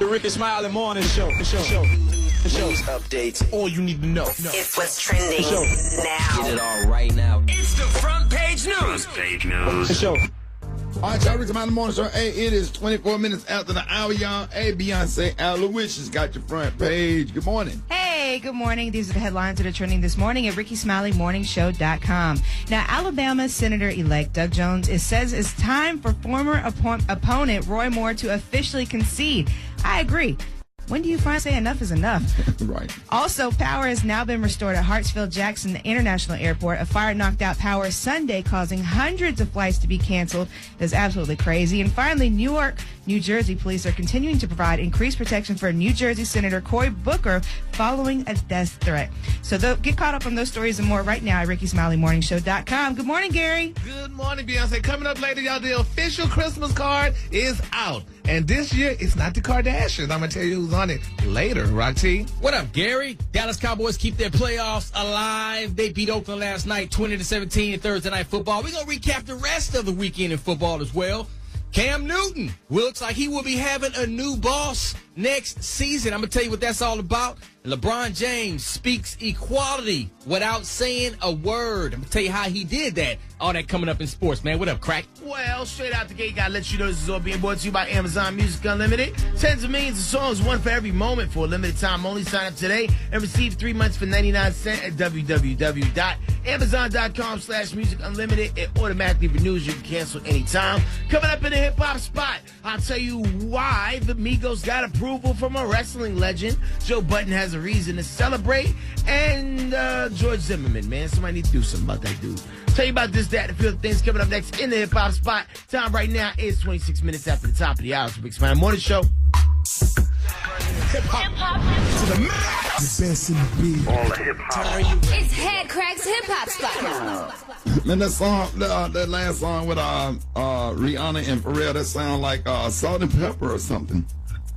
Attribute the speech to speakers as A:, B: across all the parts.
A: The Rickey Smiley Morning Show.
B: News updates.
A: All you need to know.
C: It's what's trending now.
B: Get it all right now.
C: It's the front page news.
A: The show.
D: All right, y'all, Rickey Smiley Morning Show. Hey, it is 24 minutes after the hour, y'all. Hey, Beyonce, Aloysius got your front page. Good morning.
E: Hey, good morning. These are the headlines that are trending this morning at RickeySmileyMorningShow.com. Now, Alabama Senator-elect Doug Jones says it's time for former opponent Roy Moore to officially concede. I agree. When do you finally say enough is enough?
D: Right.
E: Also, power has now been restored at Hartsfield-Jackson International Airport. A fire knocked out power Sunday, causing hundreds of flights to be canceled. That's absolutely crazy. And finally, New Jersey police are continuing to provide increased protection for New Jersey Senator Cory Booker following a death threat. So get caught up on those stories and more right now at RickeySmileyMorningShow.com. Good morning, Gary.
F: Good morning, Beyonce. Coming up later, y'all, the official Christmas card is out. And this year, it's not the Kardashians. I'm going to tell you who's on it later, Rock-T.
G: What up, Gary? Dallas Cowboys keep their playoffs alive. They beat Oakland last night 20-17 in Thursday Night Football. We're going to recap the rest of the weekend in football as well. Cam Newton looks like he will be having a new boss next season. I'm going to tell you what that's all about. LeBron James speaks equality without saying a word. I'm going to tell you how he did that. All that coming up in sports, man. What up, Crack?
H: Well, straight out the gate, gotta let you know this is all being brought to you by Amazon Music Unlimited. Tens of millions of songs, one for every moment for a limited time only. Sign up today and receive 3 months for 99 cents at www.amazon.com/music unlimited. It automatically renews. You can cancel anytime. Coming up in the hip-hop spot, I'll tell you why the Migos got approval from a wrestling legend. Joe Budden has a reason to celebrate. And George Zimmerman, man. Somebody need to do something about that dude. Tell you about this, that, and a few other things coming up next in the hip-hop spot. Time right now is 26 minutes after the top of the hour. So Rickey Smiley Morning Show.
A: Hip-hop to the max.
D: The best in the beat.
A: All the hip-hop.
C: It's Head Crack's Hip Hop Spot.
D: Man, that song, that last song with Rihanna and Pharrell, that sound like Salt and Pepper or something.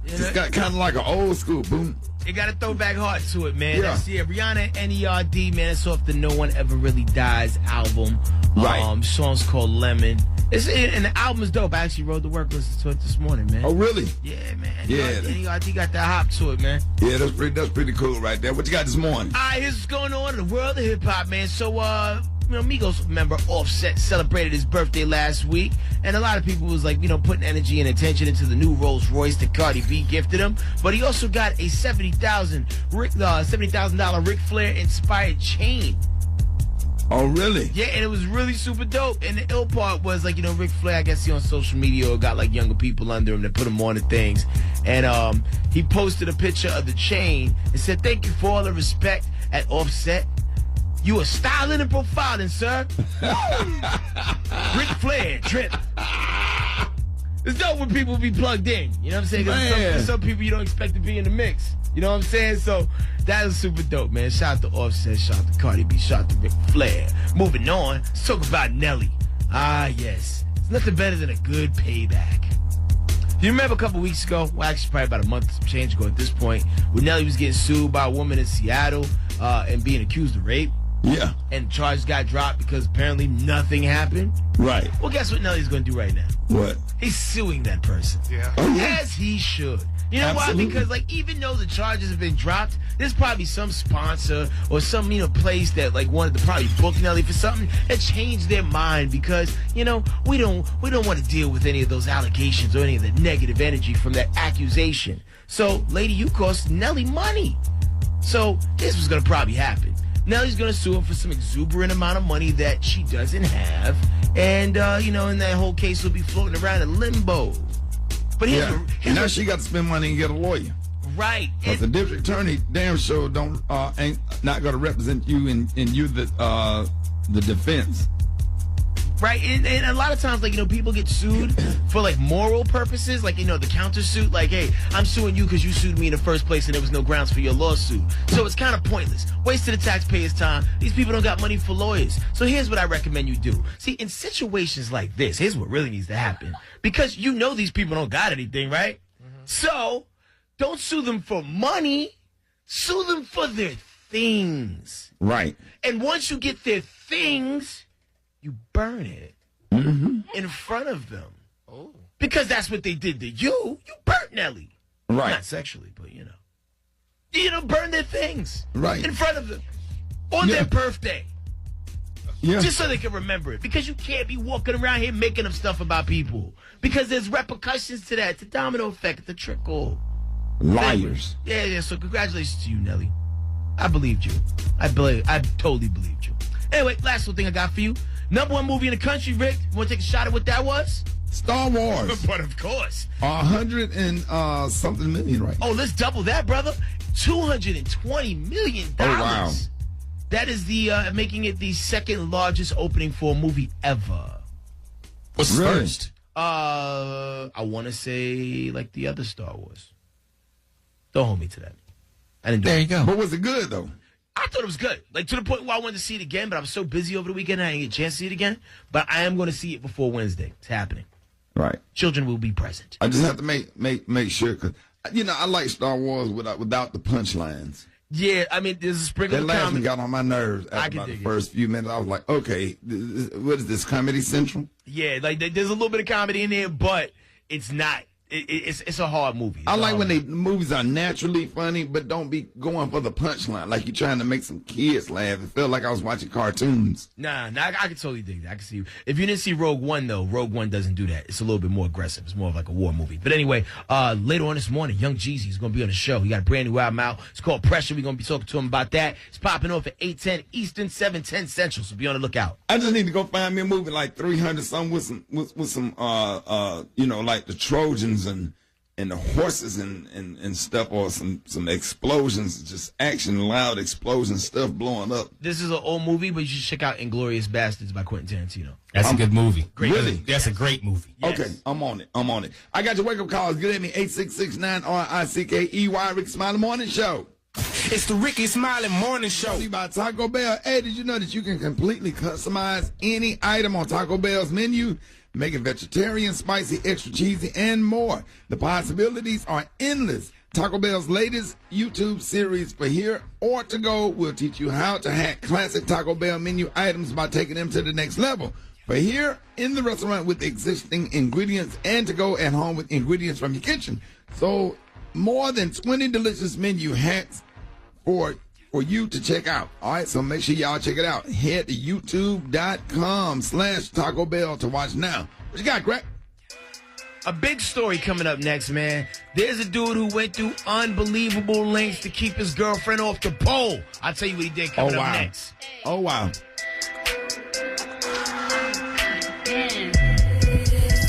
H: Yeah,
D: It's got kind of like an old school boom.
H: It got a throwback heart to it, man.
D: Yeah.
H: That's, Rihanna and NERD, man. It's off the No One Ever Really Dies album.
D: Right.
H: Song's called Lemon. And the album is dope. I actually wrote the work list to it this morning, man.
D: Oh, really?
H: Yeah, man.
D: Yeah.
H: NERD got that hop to it, man.
D: Yeah, that's pretty cool right there. What you got this morning?
H: All right, here's what's going on in the world of hip-hop, man. So, Migos member Offset celebrated his birthday last week, and a lot of people was like, putting energy and attention into the new Rolls Royce that Cardi B gifted him. But he also got a $70,000 Ric Flair inspired chain.
D: Oh, really?
H: Yeah, and it was really super dope. And the ill part was, Ric Flair, I guess he on social media or got, younger people under him that put him on the things. And he posted a picture of the chain and said, "Thank you for all the respect at Offset. You are styling and profiling, sir." Ric Flair, drip. It's dope when people be plugged in. You know what I'm saying? 'Cause some people you don't expect to be in the mix. You know what I'm saying? So that is super dope, man. Shout out to Offset, shout out to Cardi B, shout out to Ric Flair. Moving on, let's talk about Nelly. Ah, yes. It's nothing better than a good payback. You remember a couple weeks ago, well, actually probably about a month, some change ago at this point, when Nelly was getting sued by a woman in Seattle and being accused of rape?
D: Yeah.
H: And charges got dropped because apparently nothing happened.
D: Right.
H: Well, guess what Nelly's going to do right now?
D: What?
H: He's suing that person.
F: Yeah.
D: Oh, yeah.
H: As he should. You know
D: Absolutely.
H: why? Because, even though the charges have been dropped, there's probably some sponsor or some, place that, wanted to probably book Nelly for something that changed their mind because, we don't want to deal with any of those allegations or any of the negative energy from that accusation. So, lady, you cost Nelly money. So, here's what's going to probably happen. Nelly's going to sue him for some exuberant amount of money that she doesn't have. And, and that whole case will be floating around in limbo. But
D: And now she got to spend money and get a lawyer.
H: Right.
D: Because the district attorney damn sure ain't not going to represent you and you the defense.
H: Right, and a lot of times, people get sued for, moral purposes, the countersuit, hey, I'm suing you because you sued me in the first place and there was no grounds for your lawsuit. So it's kind of pointless. Wasted the taxpayers' time. These people don't got money for lawyers. So here's what I recommend you do. See, in situations like this, here's what really needs to happen. Because these people don't got anything, right? Mm-hmm. So don't sue them for money. Sue them for their things.
D: Right.
H: And once you get their things, you burn it in front of them. Oh. Because that's what they did to you. You burnt Nelly.
D: Right.
H: Not sexually, but burn their things
D: Right.
H: in front of them on
D: Yeah.
H: their birthday.
D: Yeah.
H: Just so they can remember it. Because you can't be walking around here making up stuff about people. Because there's repercussions to that. It's a domino effect. It's a trickle.
D: Liars.
H: Yeah. So congratulations to you, Nelly. I believed you. I totally believed you. Anyway, last little thing I got for you. Number one movie in the country, Rick. You want to take a shot at what that was?
D: Star Wars.
H: But of course.
D: 100 and something million, right?
H: Oh, let's double that, brother. $220 million.
D: Oh, wow.
H: That is making it the second largest opening for a movie ever.
G: What's
D: Really?
G: first?
H: I want to say like the other Star Wars. Don't hold me to that. I didn't do
G: There
H: it.
G: you go.
D: But was it good, though?
H: I thought it was good. Like, to the point where I wanted to see it again, but I was so busy over the weekend I didn't get a chance to see it again. But I am going to see it before Wednesday. It's happening.
D: Right.
H: Children will be present.
D: I just have to make sure, because, I like Star Wars without the punchlines.
H: Yeah, I mean, there's a sprinkle
D: That
H: of
D: last one
H: comedy.
D: got on my nerves
H: I
D: after
H: can
D: about the
H: dig it.
D: first few minutes. I was like, okay, what is this, Comedy Central?
H: Yeah, like there's a little bit of comedy in there, but it's not. It's a hard movie. It's
D: I
H: a
D: like
H: hard
D: when
H: movie.
D: movies are naturally funny, but don't be going for the punchline. Like you're trying to make some kids laugh. It felt like I was watching cartoons.
H: Nah, I can totally dig that. I can see. If you didn't see Rogue One, though, Rogue One doesn't do that. It's a little bit more aggressive. It's more of like a war movie. But anyway, later on this morning, Young Jeezy is going to be on the show. He got a brand new album out. It's called Pressure. We're going to be talking to him about that. It's popping off at 8:10 Eastern, 7:10 Central. So be on the lookout.
D: I just need to go find me a movie like 300 something with some like the Trojans and the horses and stuff, or some explosions, just action, loud explosion stuff blowing up.
H: This is an old movie, but you should check out Inglourious Bastards by Quentin Tarantino.
G: That's a good movie.
D: Really?
G: That's a great movie.
H: Yes.
D: Okay, I'm on it. I got your wake up calls. Good at me, 866-9-RICKEY, Rickey Smiley Morning Show.
A: It's the Rickey Smiley Morning Show.
D: Tell you about Taco Bell. Hey, did you know that you can completely customize any item on Taco Bell's menu? Make it vegetarian, spicy, extra cheesy, and more. The possibilities are endless. Taco Bell's latest YouTube series for here or to go will teach you how to hack classic Taco Bell menu items by taking them to the next level. For here in the restaurant with existing ingredients, and to go at home with ingredients from your kitchen. So more than 20 delicious menu hacks for you to check out. All right, so make sure y'all check it out. Head to youtube.com/Taco Bell to watch now. What you got, Greg?
H: A big story coming up next, man. There's a dude who went through unbelievable lengths to keep his girlfriend off the pole. I'll tell you what he did coming up next.
D: Oh, wow.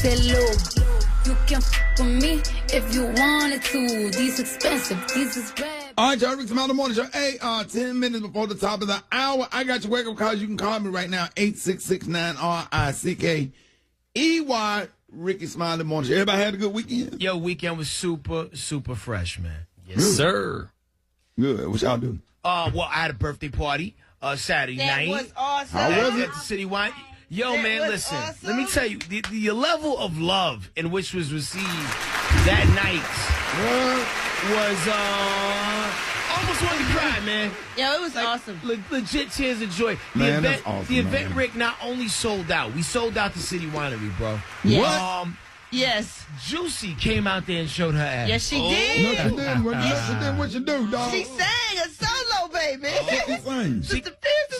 I: Say, look, you can f with me if you wanted to. These expensive, these is bad.
D: All right, y'all, Rickey Smiley Morning Show. Hey, 10 minutes before the top of the hour, I got your wake-up calls. You can call me right now, 866-9-RICKEY, Rickey Smiley Morning Show. Everybody had a good weekend?
H: Yo, weekend was super, super fresh, man.
G: Yes, sir.
D: Good. What y'all do?
H: Well, I had a birthday party Saturday night.
E: That was awesome.
D: How was it?
H: At the City Wine. Yo,
E: That
H: man,
E: was
H: listen.
E: awesome.
H: Let me tell you, the level of love in which was received that night was almost wanted to cry, man.
E: Yo, it was awesome.
H: Legit tears of joy.
D: Man, that's awesome,
H: the event,
D: man.
H: Rick, not only sold out. We sold out the City Winery, bro.
E: Yes. Yes.
H: Juicy came out there and showed her ass.
E: Yes, she
D: No,
E: did.
D: she didn't. What you do, dog?
E: She sang a solo, baby.
D: She sang.
H: She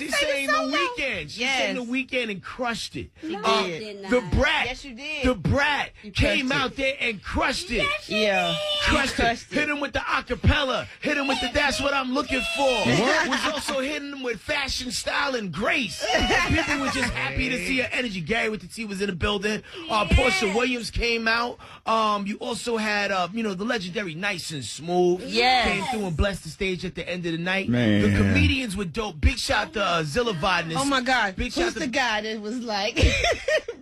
H: sang the weekend. She sang the weekend and crushed it.
E: did.
H: The Brat.
E: Yes, you did.
H: The Brat came
E: crushed
H: out there and crushed it.
E: Yeah.
H: Crushed it. Hit him with the acapella. Hit him with the "That's What I'm Looking For." Was also hitting him with fashion, style, and grace. People were just happy to see her energy. Gary with the T was in the building. Portia Williams came out. You also had the legendary Nice and Smooth.
E: Yes.
H: Came through and blessed the stage at the end of the night.
D: Man.
H: The comedians were dope. Big shout to Zilla Vodness.
E: Oh, my God.
H: Big
E: Who's
H: shout
E: the
H: to
E: guy that was like,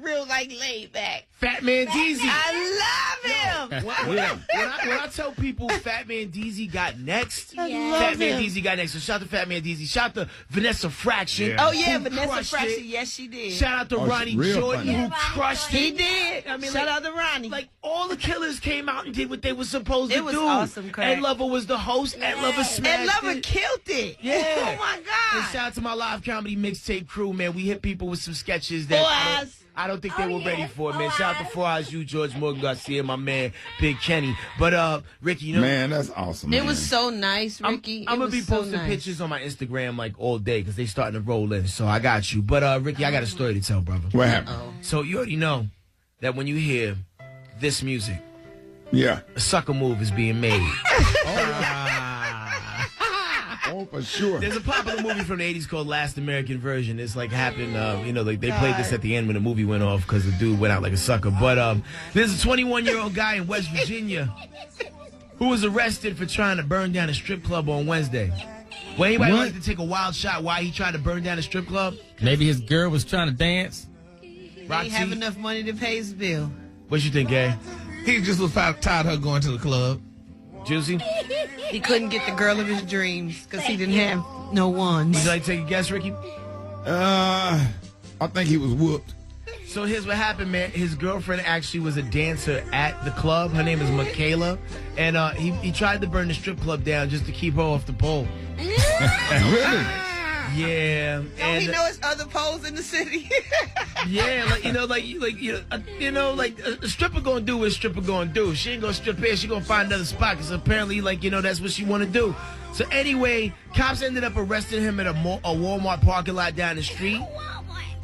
E: real, like, laid back?
H: Fat Man Deezy.
E: I love him.
H: When I tell people Fat Man Deezy got next,
E: love
H: Fat Man
E: him.
H: Deezy got next. So shout to Fat Man Deezy. Shout to Vanessa Fraction.
E: Oh, yeah,
H: who
E: Vanessa
H: crushed
E: Fraction.
H: it.
E: Yes, she did.
H: Shout out to
D: Oh,
H: Ronnie
D: she's real
H: Jordan
D: funny.
H: who crushed
E: He
H: it.
E: did.
H: I mean,
E: Shout
H: like-
E: out to Ronnie.
H: Like all the killers came out and did what they were supposed to
E: It was
H: do.
E: awesome, Craig.
H: Ed Lover was the host. Ed Lover smashed
E: and Lover
H: it.
E: killed it.
H: Yeah.
E: Oh, my
H: And
E: God.
H: shout out to my live comedy mixtape crew, man. We hit people with some sketches that
E: Boaz.
H: I don't think they were ready for it, man. Shout out to 4 Eyes You, George Morgan Garcia, my man. Big Kenny. But Ricky, you know,
D: Man, that's awesome.
J: It was so nice, Ricky.
H: I'm gonna be posting pictures on my Instagram like all day because they starting to roll in. So I got you. But Ricky, I got a story to tell, brother.
D: What happened?
H: So you already know that when you hear this music,
D: Yeah.
H: a sucker move is being made.
D: Oh, for sure.
H: There's a popular movie from the 80s called Last American Version. It's like happened, like they played this at the end when the movie went off because the dude went out like a sucker. But there's a 21-year-old guy in West Virginia who was arrested for trying to burn down a strip club on Wednesday. Well, anybody like to take a wild shot why he tried to burn down a strip club?
G: Maybe his girl was trying to dance.
J: He didn't have enough money to pay his bill.
H: What you think, Gay?
F: He just was tired of her going to the club.
H: Juicy?
J: He couldn't get the girl of his dreams because he didn't have no ones.
H: Would you like to take a guess, Ricky?
D: I think he was whooped.
H: So here's what happened, man. His girlfriend actually was a dancer at the club. Her name is Michaela. And he tried to burn the strip club down just to keep her off the pole.
D: Really?
H: Yeah.
J: Don't he know it's other poles in the city?
H: Yeah, like a stripper gonna do what a stripper gonna do. She ain't gonna strip here. She gonna find another spot because apparently, that's what she want to do. So anyway, cops ended up arresting him at a Walmart parking lot down the street.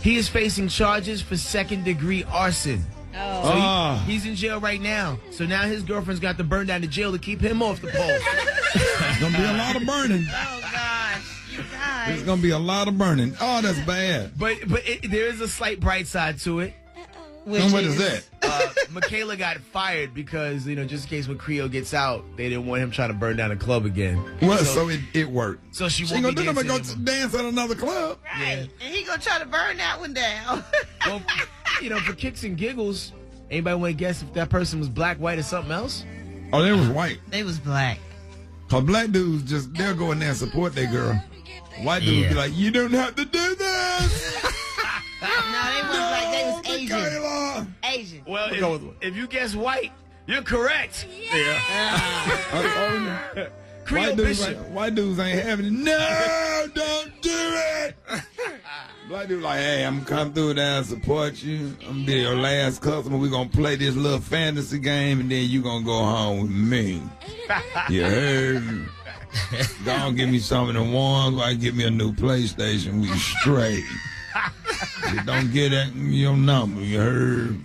H: He is facing charges for second-degree arson. So he's in jail right now. So now his girlfriend's got to burn down the jail to keep him off the pole.
D: There's gonna be a lot of burning.
J: Oh, gosh. You guys.
D: There's gonna be a lot of burning. Oh, that's bad.
H: But there is a slight bright side to it.
D: And what is that?
H: Michaela got fired because, just in case when Creo gets out, they didn't want him trying to burn down a club again.
D: Well, so it worked.
H: So she
D: ain't
H: won't
D: gonna
H: be
D: do nothing but
H: dancing
D: go dance at another club.
J: Right. And he gonna try to burn that one down.
H: Well, for kicks and giggles, anybody want to guess if that person was black, white, or something else?
D: Oh, they was white.
J: They was black.
D: Cause black dudes they'll go in there and support their girl. White dudes be like, you don't have to do this.
J: No, they wasn't black. They was Asian.
D: Michaela.
J: Asian.
H: Well, if you guess white, you're correct.
D: White dudes ain't having it. No, don't do it. Black dude like, hey, I'm gonna come through there and support you. I'm gonna be your last customer. We're gonna play this little fantasy game, and then you gonna go home with me. You heard? Go on, give me some of the ones. Like, give me a new PlayStation. We straight. You don't get your number. You heard?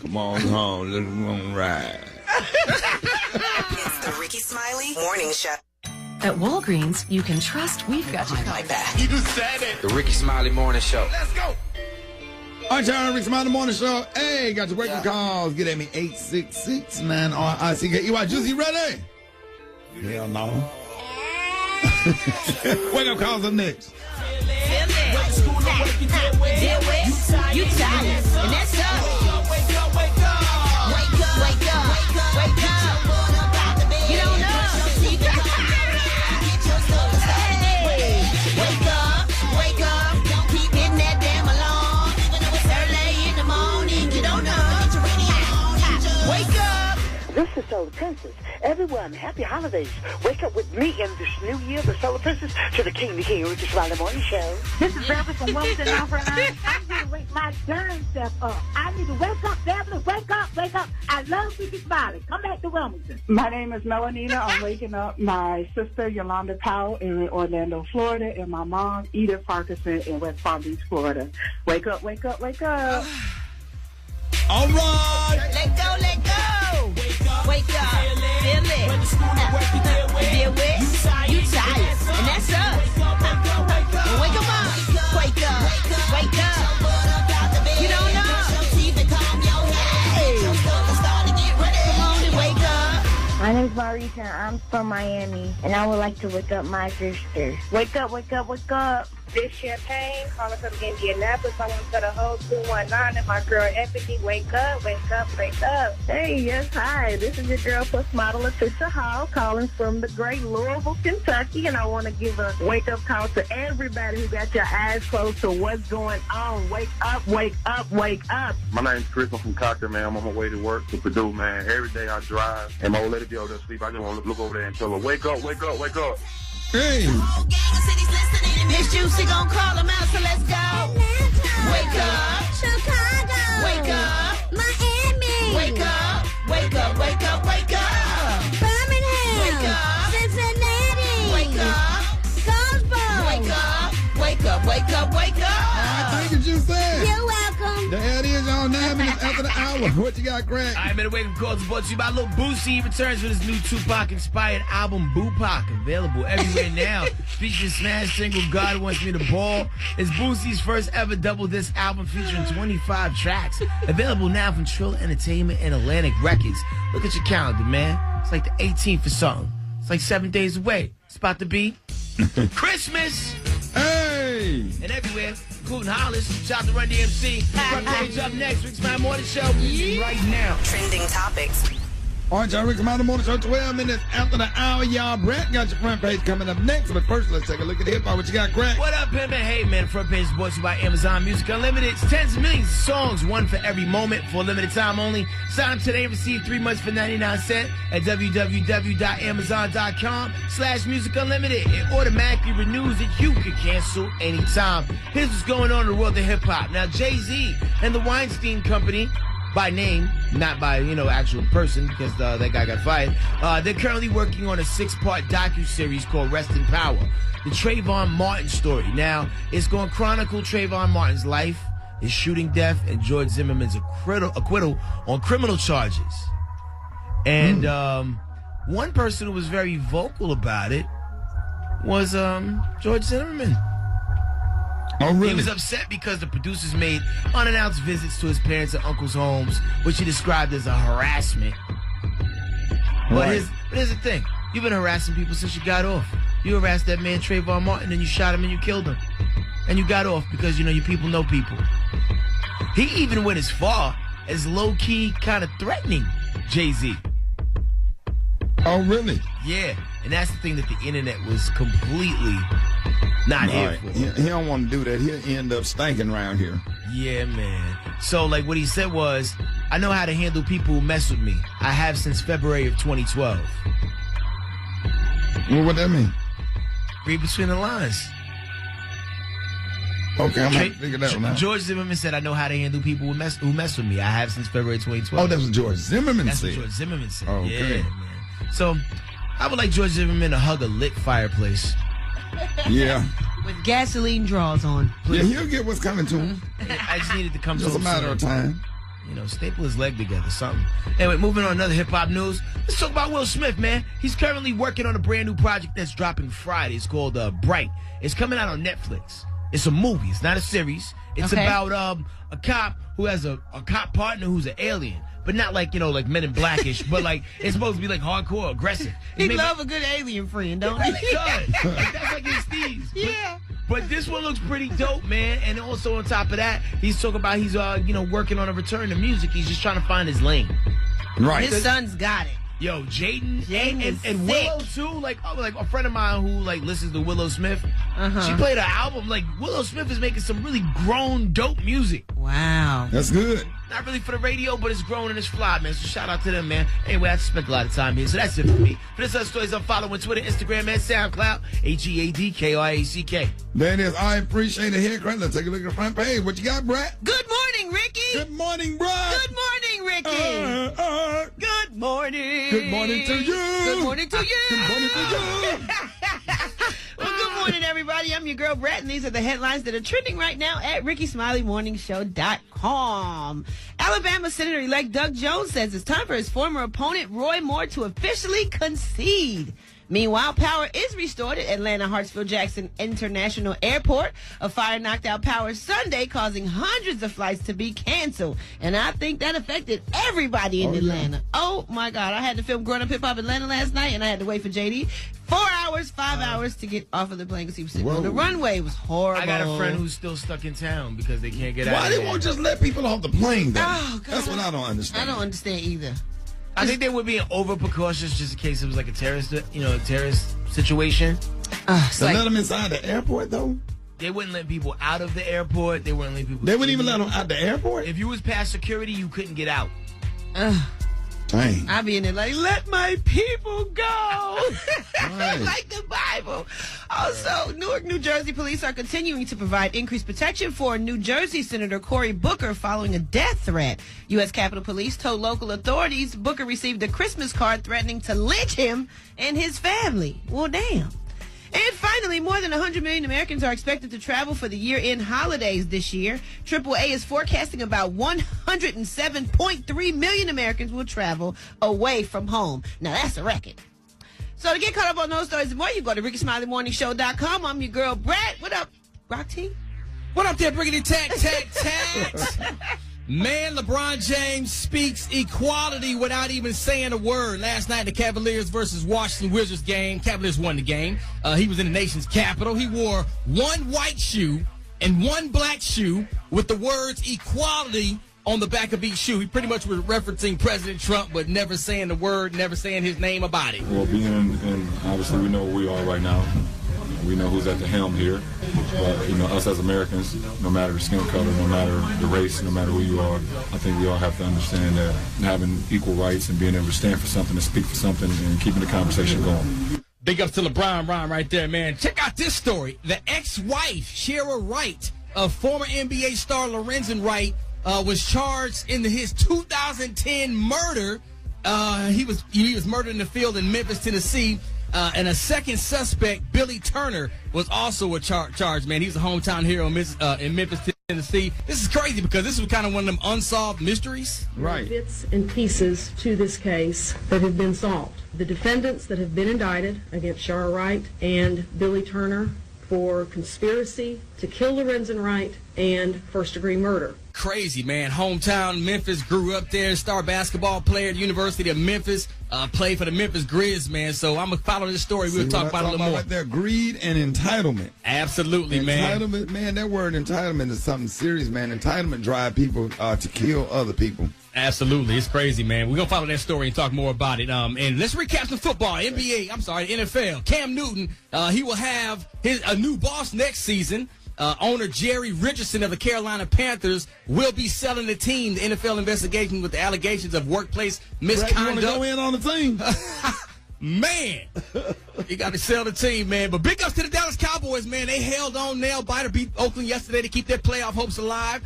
D: Come on home. Let's go ride.
C: It's the Rickey Smiley Morning Show.
K: At Walgreens, you can trust we've got you covered.
B: You just said it. The Rickey Smiley Morning Show.
H: Let's go.
D: All right, y'all, Rickey Smiley Morning Show. Hey, got your wake-up calls. Get at me, 866-9RICK. Juicy, ready? Hell no. Wake-up calls up next.
C: You tired, and that's up. Wake up, wake up. Wake up, wake up, wake up. You don't know. Wake up, wake up. Don't keep hitting that damn alarm. Even though it's early in the morning, you don't know. Wake up.
L: This is Solar Princess. Everyone, happy holidays. Wake up with me in this new year, the Solar Princess, to the King, Rickey Smiley Morning Show.
M: This is Beverly from Wilmington, North Carolina. I'm here to wake my darn self up. I need to wake up, Beverly. Wake up, wake up. I love Rickey Smiley. Come back to Wilmington.
N: My name is Melanina. I'm waking up my sister, Yolanda Powell, in Orlando, Florida, and my mom, Edith Parkinson, in West Palm Beach, Florida. Wake up, wake up, wake up.
D: All right.
C: Let go, let go. Wake up, feel it. Deal with, you tired, and that's up. Wake up, wake up, wake up. You don't know. Hey, come on and wake up.
O: My name's Marisa, and I'm from Miami, and I would like to wake up my sister. Wake up, wake up, wake up.
P: This Champagne, calling from Indianapolis. I want to the whole 219 and my girl Ebony. Wake up, wake up, wake up.
Q: Hey, yes, hi. This is your girl plus model Letitia Hall calling from the great Louisville, Kentucky, and I want to give a wake-up call to everybody who got your eyes closed to what's going on. Wake up, wake up, wake up.
R: My name's Chris. I'm from Cochran, man. I'm on my way to work to Purdue, man. Every day I drive, and my old lady be over there asleep. I just want to look over there and tell her, wake up, wake up, wake up.
D: Hey.
C: Miss Juicy gon' call them out, so let's go. Wake up. Chicago. Wake up. Miami. Wake up. Wake up, wake up, wake up.
I: Birmingham.
C: Wake up.
I: Cincinnati.
C: Wake up.
I: Goldsboro.
C: Wake up. Wake up, wake up, wake up.
D: Thank you, you said.
I: You're welcome.
D: There it is, y'all. 9 minutes after the hour. What you got, Greg?
H: I better wake up calls brought to you by Lil Boosie. He returns with his new Tupac-inspired album, Boopac, available everywhere now. Featuring smash single God Wants Me to Ball. It's Boosie's first ever double disc album featuring 25 tracks. Available now from Trill Entertainment and Atlantic Records. Look at your calendar, man. It's like the 18th or something. It's like 7 days away. It's about to be Christmas.
D: Hey!
H: And everywhere, including Hollis. Shout out to Run DMC. Front page up next. Rickey Smiley Morning Show. Right now.
K: Trending topics.
D: All right, y'all. Rickey Smiley Morning Show, 12 minutes after the hour, y'all. Brett got your front page coming up next. But first, let's take a look at hip-hop. What you got, Greg?
H: What up, pimpin'? Hey, man, front page is brought to you by Amazon Music Unlimited. It's tens of millions of songs, one for every moment, for a limited time only. Sign up today and receive 3 months for 99 cents at www.amazon.com/Music Unlimited. It automatically renews that you can cancel anytime. Here's what's going on in the world of hip-hop. Now, Jay-Z and the Weinstein Company, by name, not by, actual person, because that guy got fired. They're currently working on a 6-part docuseries called Rest in Power, the Trayvon Martin story. Now, it's going to chronicle Trayvon Martin's life, his shooting death, and George Zimmerman's acquittal on criminal charges. And one person who was very vocal about it was George Zimmerman.
D: Oh, really?
H: He was upset because the producers made unannounced visits to his parents' and uncle's homes, which he described as a harassment. But here's the thing. You've been harassing people since you got off. You harassed that man, Trayvon Martin, and you shot him and you killed him. And you got off because, your people know people. He even went as far as low-key kind of threatening Jay-Z.
D: Oh, really?
H: Yeah. And that's the thing that the internet was completely not here for.
D: He don't want to do that. He'll end up stinking around here.
H: Yeah, man. So, what he said was, I know how to handle people who mess with me. I have since February of 2012.
D: Well, what that mean?
H: Read between the lines.
D: Okay, I'm going to figure that one out.
H: George Zimmerman said, I know how to handle people who mess with me. I have since February 2012.
D: Oh, that's what George Zimmerman
H: said.
D: That's
H: what George Zimmerman said.
D: Oh, okay.
H: Yeah, man. So, I would like George Zimmerman to hug a lit fireplace.
D: Yeah.
J: With gasoline draws on.
D: Please. Yeah, he'll get what's coming to him.
H: I just needed to come to him.
D: Just a matter of time.
H: Staple his leg together, something. Anyway, moving on another hip-hop news. Let's talk about Will Smith, man. He's currently working on a brand new project that's dropping Friday. It's called Bright. It's coming out on Netflix. It's a movie. It's not a series. It's about a cop who has a cop partner who's an alien. But not like Men in Blackish, but it's supposed to be hardcore, aggressive.
J: He love a good alien friend, don't he?
H: He does. That's like his steez.
J: Yeah.
H: But this one looks pretty dope, man. And also on top of that, he's talking about he's working on a return to music. He's just trying to find his lane.
D: Right.
J: His son's got it.
H: Yo, Jaden and
J: sick.
H: Willow too. Like a friend of mine who listens to Willow Smith. She played her album. Willow Smith is making some really grown, dope music.
J: Wow,
D: that's good.
H: Not really for the radio, but it's grown and it's fly, man. So shout out to them, man. Anyway, I spent a lot of time here, so that's it for me. For this other stories, I'm following Twitter, Instagram, and SoundCloud. HEADKRACK.
D: There it is. I appreciate it here. Let's take a look at the front page. What you got, Brett?
J: Good morning, Ricky.
D: Good morning, Brett.
J: Good morning, Ricky. Good morning.
D: Good morning to you.
J: Good morning to you.
D: Good morning to you.
J: Well, good morning, everybody. I'm your girl, Brett, and these are the headlines that are trending right now at RickySmileyMorningShow.com. Alabama Senator-elect Doug Jones says it's time for his former opponent, Roy Moore, to officially concede. Meanwhile, power is restored at Atlanta Hartsfield-Jackson International Airport. A fire knocked out power Sunday, causing hundreds of flights to be canceled. And I think that affected everybody in Atlanta. Yeah. Oh, my God. I had to film Growing Up Hip Hop Atlanta last night, and I had to wait for JD 4 hours, 5 hours to get off of the plane because he was sitting on the runway. It was horrible.
H: I got a friend who's still stuck in town because they can't get out.
D: Why they won't just let people off the plane, then? Oh, that's what I don't understand.
J: I don't understand either.
H: I think they were being over precautious just in case it was like a terrorist, terrorist situation.
D: So let them inside the airport, though?
H: They wouldn't let people out of the airport. They wouldn't let people.
D: They wouldn't even let them out the airport?
H: If you was past security, you couldn't get out.
D: Dang.
J: I be in there like, let my people go.
D: Right.
J: Like the Bible. Also, Newark, New Jersey police are continuing to provide increased protection for New Jersey Senator Cory Booker following a death threat. U.S. Capitol Police told local authorities Booker received a Christmas card threatening to lynch him and his family. Well, damn. And finally, more than 100 million Americans are expected to travel for the year-end holidays this year. AAA is forecasting about 107.3 million Americans will travel away from home. Now, that's a record. So to get caught up on those stories and more, you go to RickySmileyMorningShow.com. I'm your girl, Brad. What up, Rock T?
G: What up there, Briggity Tack? Man, LeBron James speaks equality without even saying a word. Last night, the Cavaliers versus Washington Wizards game. Cavaliers won the game. He was in the nation's capital. He wore one white shoe and one black shoe with the words equality on the back of each shoe. He pretty much was referencing President Trump, but never saying the word, never saying his name about it.
S: Well, being in obviously we know where we are right now. We know who's at the helm here. But, you know, us as Americans, no matter the skin color, no matter the race, no matter who you are, I think we all have to understand that having equal rights and being able to stand for something and speak for something and keeping the conversation going.
G: Big ups to LeBron right there, man. Check out this story. The ex-wife, Shara Wright, of former NBA star Lorenzen Wright, was charged in his 2010 murder. He was murdered in the field in Memphis, Tennessee. And a second suspect, Billy Turner, was also a charge, man. He's a hometown hero in Memphis, Tennessee. This is crazy because this was kind of one of them unsolved mysteries.
T: Right. Bits and pieces to this case that have been solved. The defendants that have been indicted against Shara Wright and Billy Turner for conspiracy to kill Lorenzen Wright and first-degree murder.
G: Crazy, man. Hometown Memphis, grew up there, star basketball player at the University of Memphis, played for the Memphis Grizz, man. So I'm going to follow this story. We'll talk about it a little more.
D: Right there, greed and entitlement.
G: Absolutely, man.
D: Entitlement, man, that word entitlement is something serious, man. Entitlement drive people to kill other people.
G: Absolutely. It's crazy, man. We're going to follow that story and talk more about it. And let's recap some football. NFL. Cam Newton, he will have a new boss next season. Owner Jerry Richardson of the Carolina Panthers will be selling the team. The NFL investigation with the allegations of workplace misconduct.
D: You want to go in on the team?
G: Man, you got to sell the team, man. But big ups to the Dallas Cowboys, man. They held on, nail biter, beat Oakland yesterday to keep their playoff hopes alive.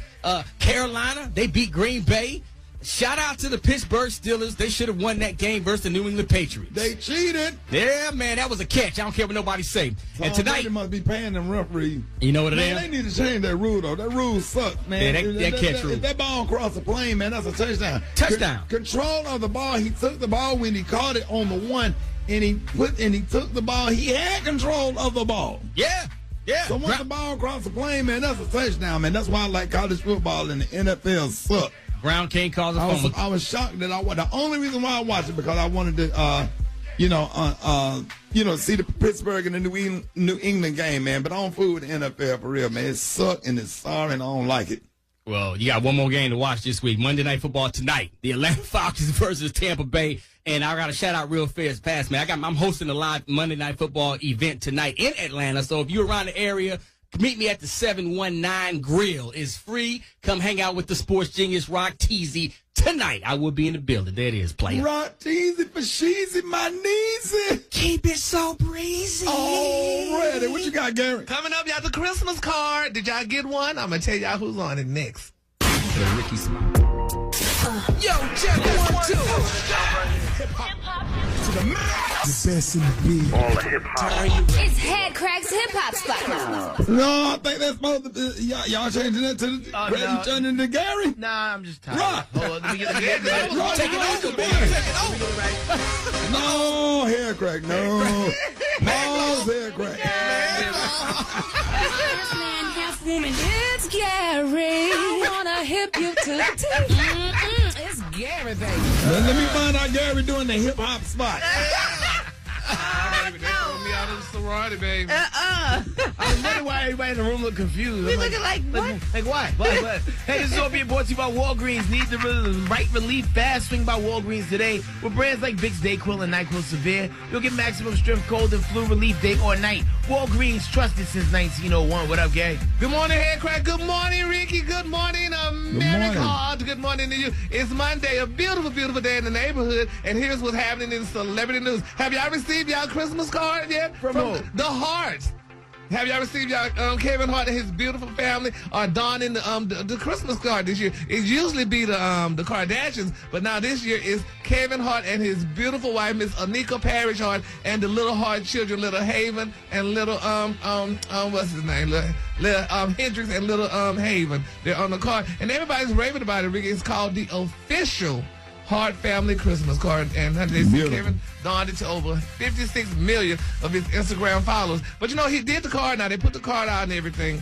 G: Carolina, they beat Green Bay. Shout out to the Pittsburgh Steelers. They should have won that game versus the New England Patriots.
D: They cheated.
G: Yeah, man, that was a catch. I don't care what nobody say. And tonight,
D: they must be paying them referees.
G: You know what it is?
D: They need to change that rule, though. That rule sucks, man.
G: Yeah, that catch rule.
D: If that ball crossed the plane, man, that's a touchdown.
G: Touchdown.
D: Control of the ball. He took the ball when he caught it on the one, and he took the ball. He had control of the ball.
G: Yeah. Yeah.
D: So once the ball crossed the plane, man, that's a touchdown, man. That's why I like college football and the NFL suck.
G: Ground can't cause a fumble.
D: I was shocked that the only reason why I watched it because I wanted to, see the Pittsburgh and the New England game, man. But I don't fool with the NFL for real, man. It sucked and it's sorry and I don't like it.
G: Well, you got one more game to watch this week. Monday Night Football tonight. The Atlanta Falcons versus Tampa Bay. And I got to shout out real fast, man. I'm hosting a live Monday Night Football event tonight in Atlanta. So if you're around the area, meet me at the 719 Grill. It's free. Come hang out with the sports genius Rock Teasy tonight. I will be in the building. There it is, player.
D: Rock Teasy for Sheezy, my kneesy.
G: Keep it so breezy.
D: Already. What you got, Gary?
F: Coming up, y'all, the Christmas card. Did y'all get one? I'm going to tell y'all who's on it next.
G: The Rickey Smiley.
A: Yo, check 1, 2. To the max. The best in the beat.
R: All the hip-hop.
I: It's Head Crack's Hip Hop Spot.
D: No, I think that's supposed to be. Y'all changing that to the turning to Gary?
H: Nah, I'm just tired.
D: Rock.
H: Hold on, let me get
G: Take it over, man. Take it over.
D: No, hair crack. No. Pause, hair crack.
I: Half woman, it's Gary. I wanna hip you to the teeth. It's Gary, baby.
D: Let me find out Gary doing the hip hop spot.
F: They throwing me out of the sorority, baby.
H: I was wondering why everybody in the room look confused.
J: We looking like what?
H: Like why? What? Hey, this is all being brought to you by Walgreens. Need the right relief fast? Swing by Walgreens today. With brands like Vicks DayQuil and NyQuil Severe, you'll get maximum strength cold and flu relief day or night. Walgreens trusted since 1901. What up, Gay?
F: Good morning, Head Crack. Good morning, Ricky. Good morning, America. Good morning to you. It's Monday, a beautiful, beautiful day in the neighborhood, and here's what's happening in celebrity news. Have y'all received y'all Christmas card yet?
H: From who?
F: The Hearts. Have y'all received y'all Kevin Hart and his beautiful family are donning the Christmas card this year? It usually be the Kardashians, but now this year is Kevin Hart and his beautiful wife, Miss Anika Parrish Hart, and the little Hart children, little Haven and little what's his name, little Hendrix and little Haven. They're on the card, and everybody's raving about it. Ricky, it's called the official Hart Family Christmas card, and Kevin donned it to over 56 million of his Instagram followers. But you know, he did the card now. They put the card out and everything.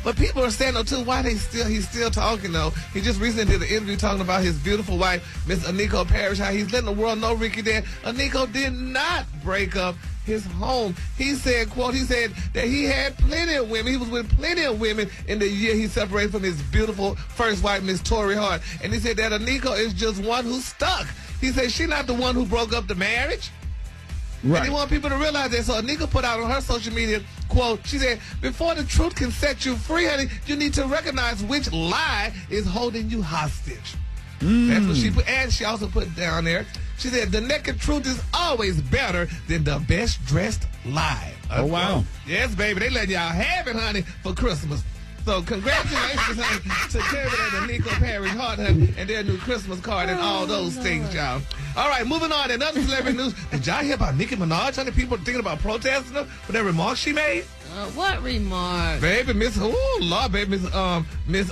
F: But people are saying, though, too, why he's still talking, though. He just recently did an interview talking about his beautiful wife, Miss Anika Parrish, how he's letting the world know, Ricky, that Anika did not break up his home. He said, quote, he said that he had plenty of women. He was with plenty of women in the year he separated from his beautiful first wife, Miss Tori Hart. And he said that Anika is just one who stuck. He said she's not the one who broke up the marriage. Right. And he want people to realize that. So Anika put out on her social media, quote, she said, before the truth can set you free, honey, you need to recognize which lie is holding you hostage. That's what she put. And she also put down there, she said, the naked truth is always better than the best dressed lie.
D: Oh, wow.
F: Yes, baby. They letting y'all have it, honey, for Christmas. So congratulations, honey, to Kevin and Anika Parrish Hart, honey, and their new Christmas card and all those things, y'all. All right, moving on. In other celebrity news, did y'all hear about Nicki Minaj? Honey, people thinking about protesting her for that remark she made?
J: What remark?
F: Baby, Miss, oh, Lord, baby, Miss,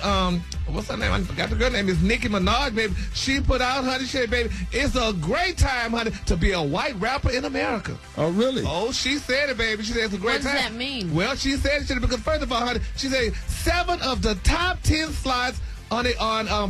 F: what's her name? I forgot the girl name. Miss Nicki Minaj, baby. She put out, honey, she said, baby, it's a great time, honey, to be a white rapper in America.
D: Oh, really?
F: Oh, she said it, baby. She said it's a great time.
J: What does that mean?
F: Well, she said it because, first of all, honey, she said 7 of the top 10 slots on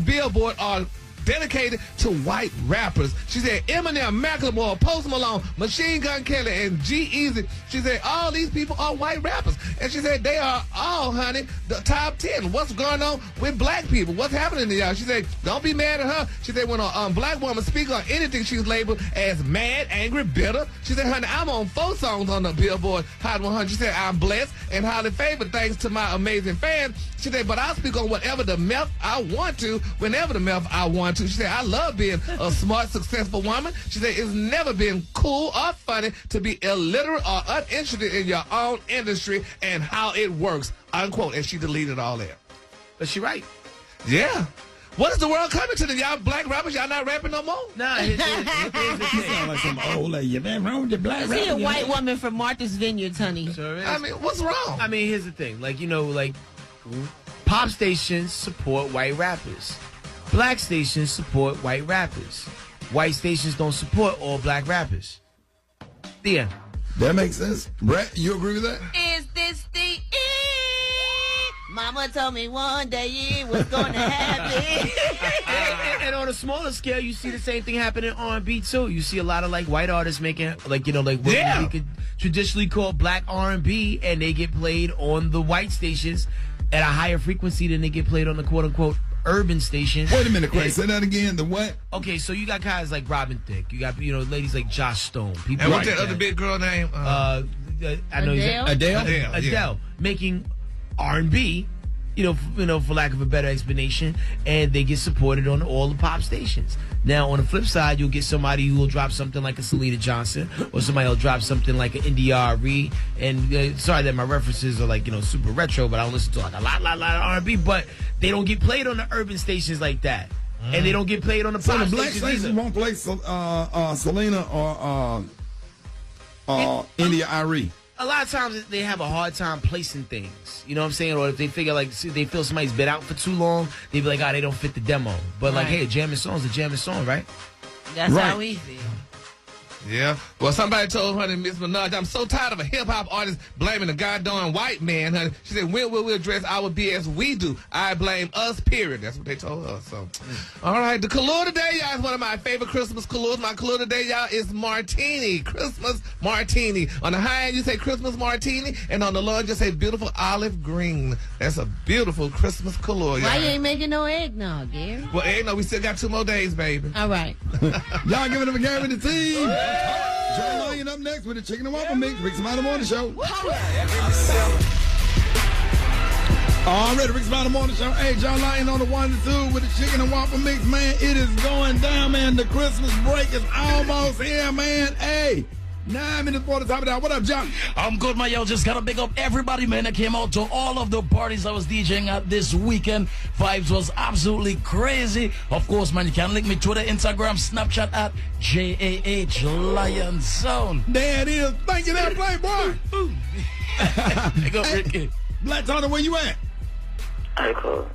F: Billboard are dedicated to white rappers. She said Eminem, Macklemore, Post Malone, Machine Gun Kelly, and G-Eazy. She said all these people are white rappers. And she said they are all, honey, the top 10. What's going on with black people? What's happening to y'all? She said, don't be mad at her. She said when a black woman speaks on anything, she's labeled as mad, angry, bitter. She said, honey, I'm on 4 songs on the Billboard Hot 100. She said, I'm blessed and highly favored thanks to my amazing fans. She said, but I'll speak on whatever the meth I want to, whenever the meth I want to. She said, I love being a smart, successful woman. She said, it's never been cool or funny to be illiterate or uninterested in your own industry and how it works, unquote. And she deleted all that.
H: But she right.
F: Yeah. What is the world coming to? Y'all black rappers, y'all not rapping no more?
H: Nah, here's the thing.
D: Sound like some old lady. You been wrong with the black rapper?
J: Is he a white woman from Martha's Vineyard, honey?
H: Sure is.
F: I mean, what's wrong?
H: I mean, here's the thing. Like, you know, like, pop stations support white rappers. Black stations support white rappers. White stations don't support all black rappers. Yeah.
D: That makes sense. Brett, you agree with that?
J: Is this the end? Mama told me one day it was going to happen.
H: And on a smaller scale, you see the same thing happen in R&B too. You see a lot of like white artists making like, you know, like what we could traditionally call black R&B, and they get played on the white stations at a higher frequency than they get played on the quote unquote urban station.
D: Wait a minute, Craig. Say that again. The what?
H: Okay, so you got guys like Robin Thicke. You got, you know, ladies like Josh Stone. People
F: And
H: like
F: what's that other big girl name?
H: I know
J: Adele?
H: Adele, making R&B, you know, for lack of a better explanation, and they get supported on all the pop stations. Now, on the flip side, you'll get somebody who will drop something like a Selena Johnson, or somebody will drop something like an India.Arie. And sorry that my references are like, you know, super retro, but I don't listen to like a lot of R&B, but they don't get played on the urban stations like that. And they don't get played on the pop
D: the black
H: stations
D: stations won't play Selena or India.Arie.
H: A lot of times they have a hard time placing things. You know what I'm saying? Or if they figure like they feel somebody's been out for too long, they be like, they don't fit the demo. But like, hey, a jamming song's a jamming song, right?
J: That's how we feel.
F: Yeah. Well, somebody told honey, Miss Minaj, I'm so tired of a hip-hop artist blaming a goddamn white man, honey. She said, when will we address our BS we do? I blame us, period. That's what they told us. So, all right. The color today, y'all, is one of my favorite Christmas colors. My color today, y'all, is martini. Christmas martini. On the high end, you say Christmas martini, and on the low end, you say beautiful olive green. That's a beautiful Christmas color, y'all.
J: Why you ain't making no eggnog, Gary?
F: Well, eggnog, we still got 2 more days, baby.
J: All right.
D: Y'all give it up again with the team. Joe Lion up next with the Chicken and Waffle Mix. Rickey Smiley Morning Show. All right, Rickey Smiley Morning Show. Hey, John Lion on the 1 and 2 with the Chicken and Waffle Mix, man. It is going down, man. The Christmas break is almost here, man. Hey. 9 minutes before the top of the hour. What up, John?
U: I'm good, man. Yo, just gotta big up everybody, man, that came out to all of the parties I was DJing at this weekend. Vibes was absolutely crazy. Of course, man, you can link me Twitter, Instagram, Snapchat at JAH Lion Zone.
D: There it is. Thank you, there, Playboy.
U: Big up, Ricky.
D: Black Tony, where you at?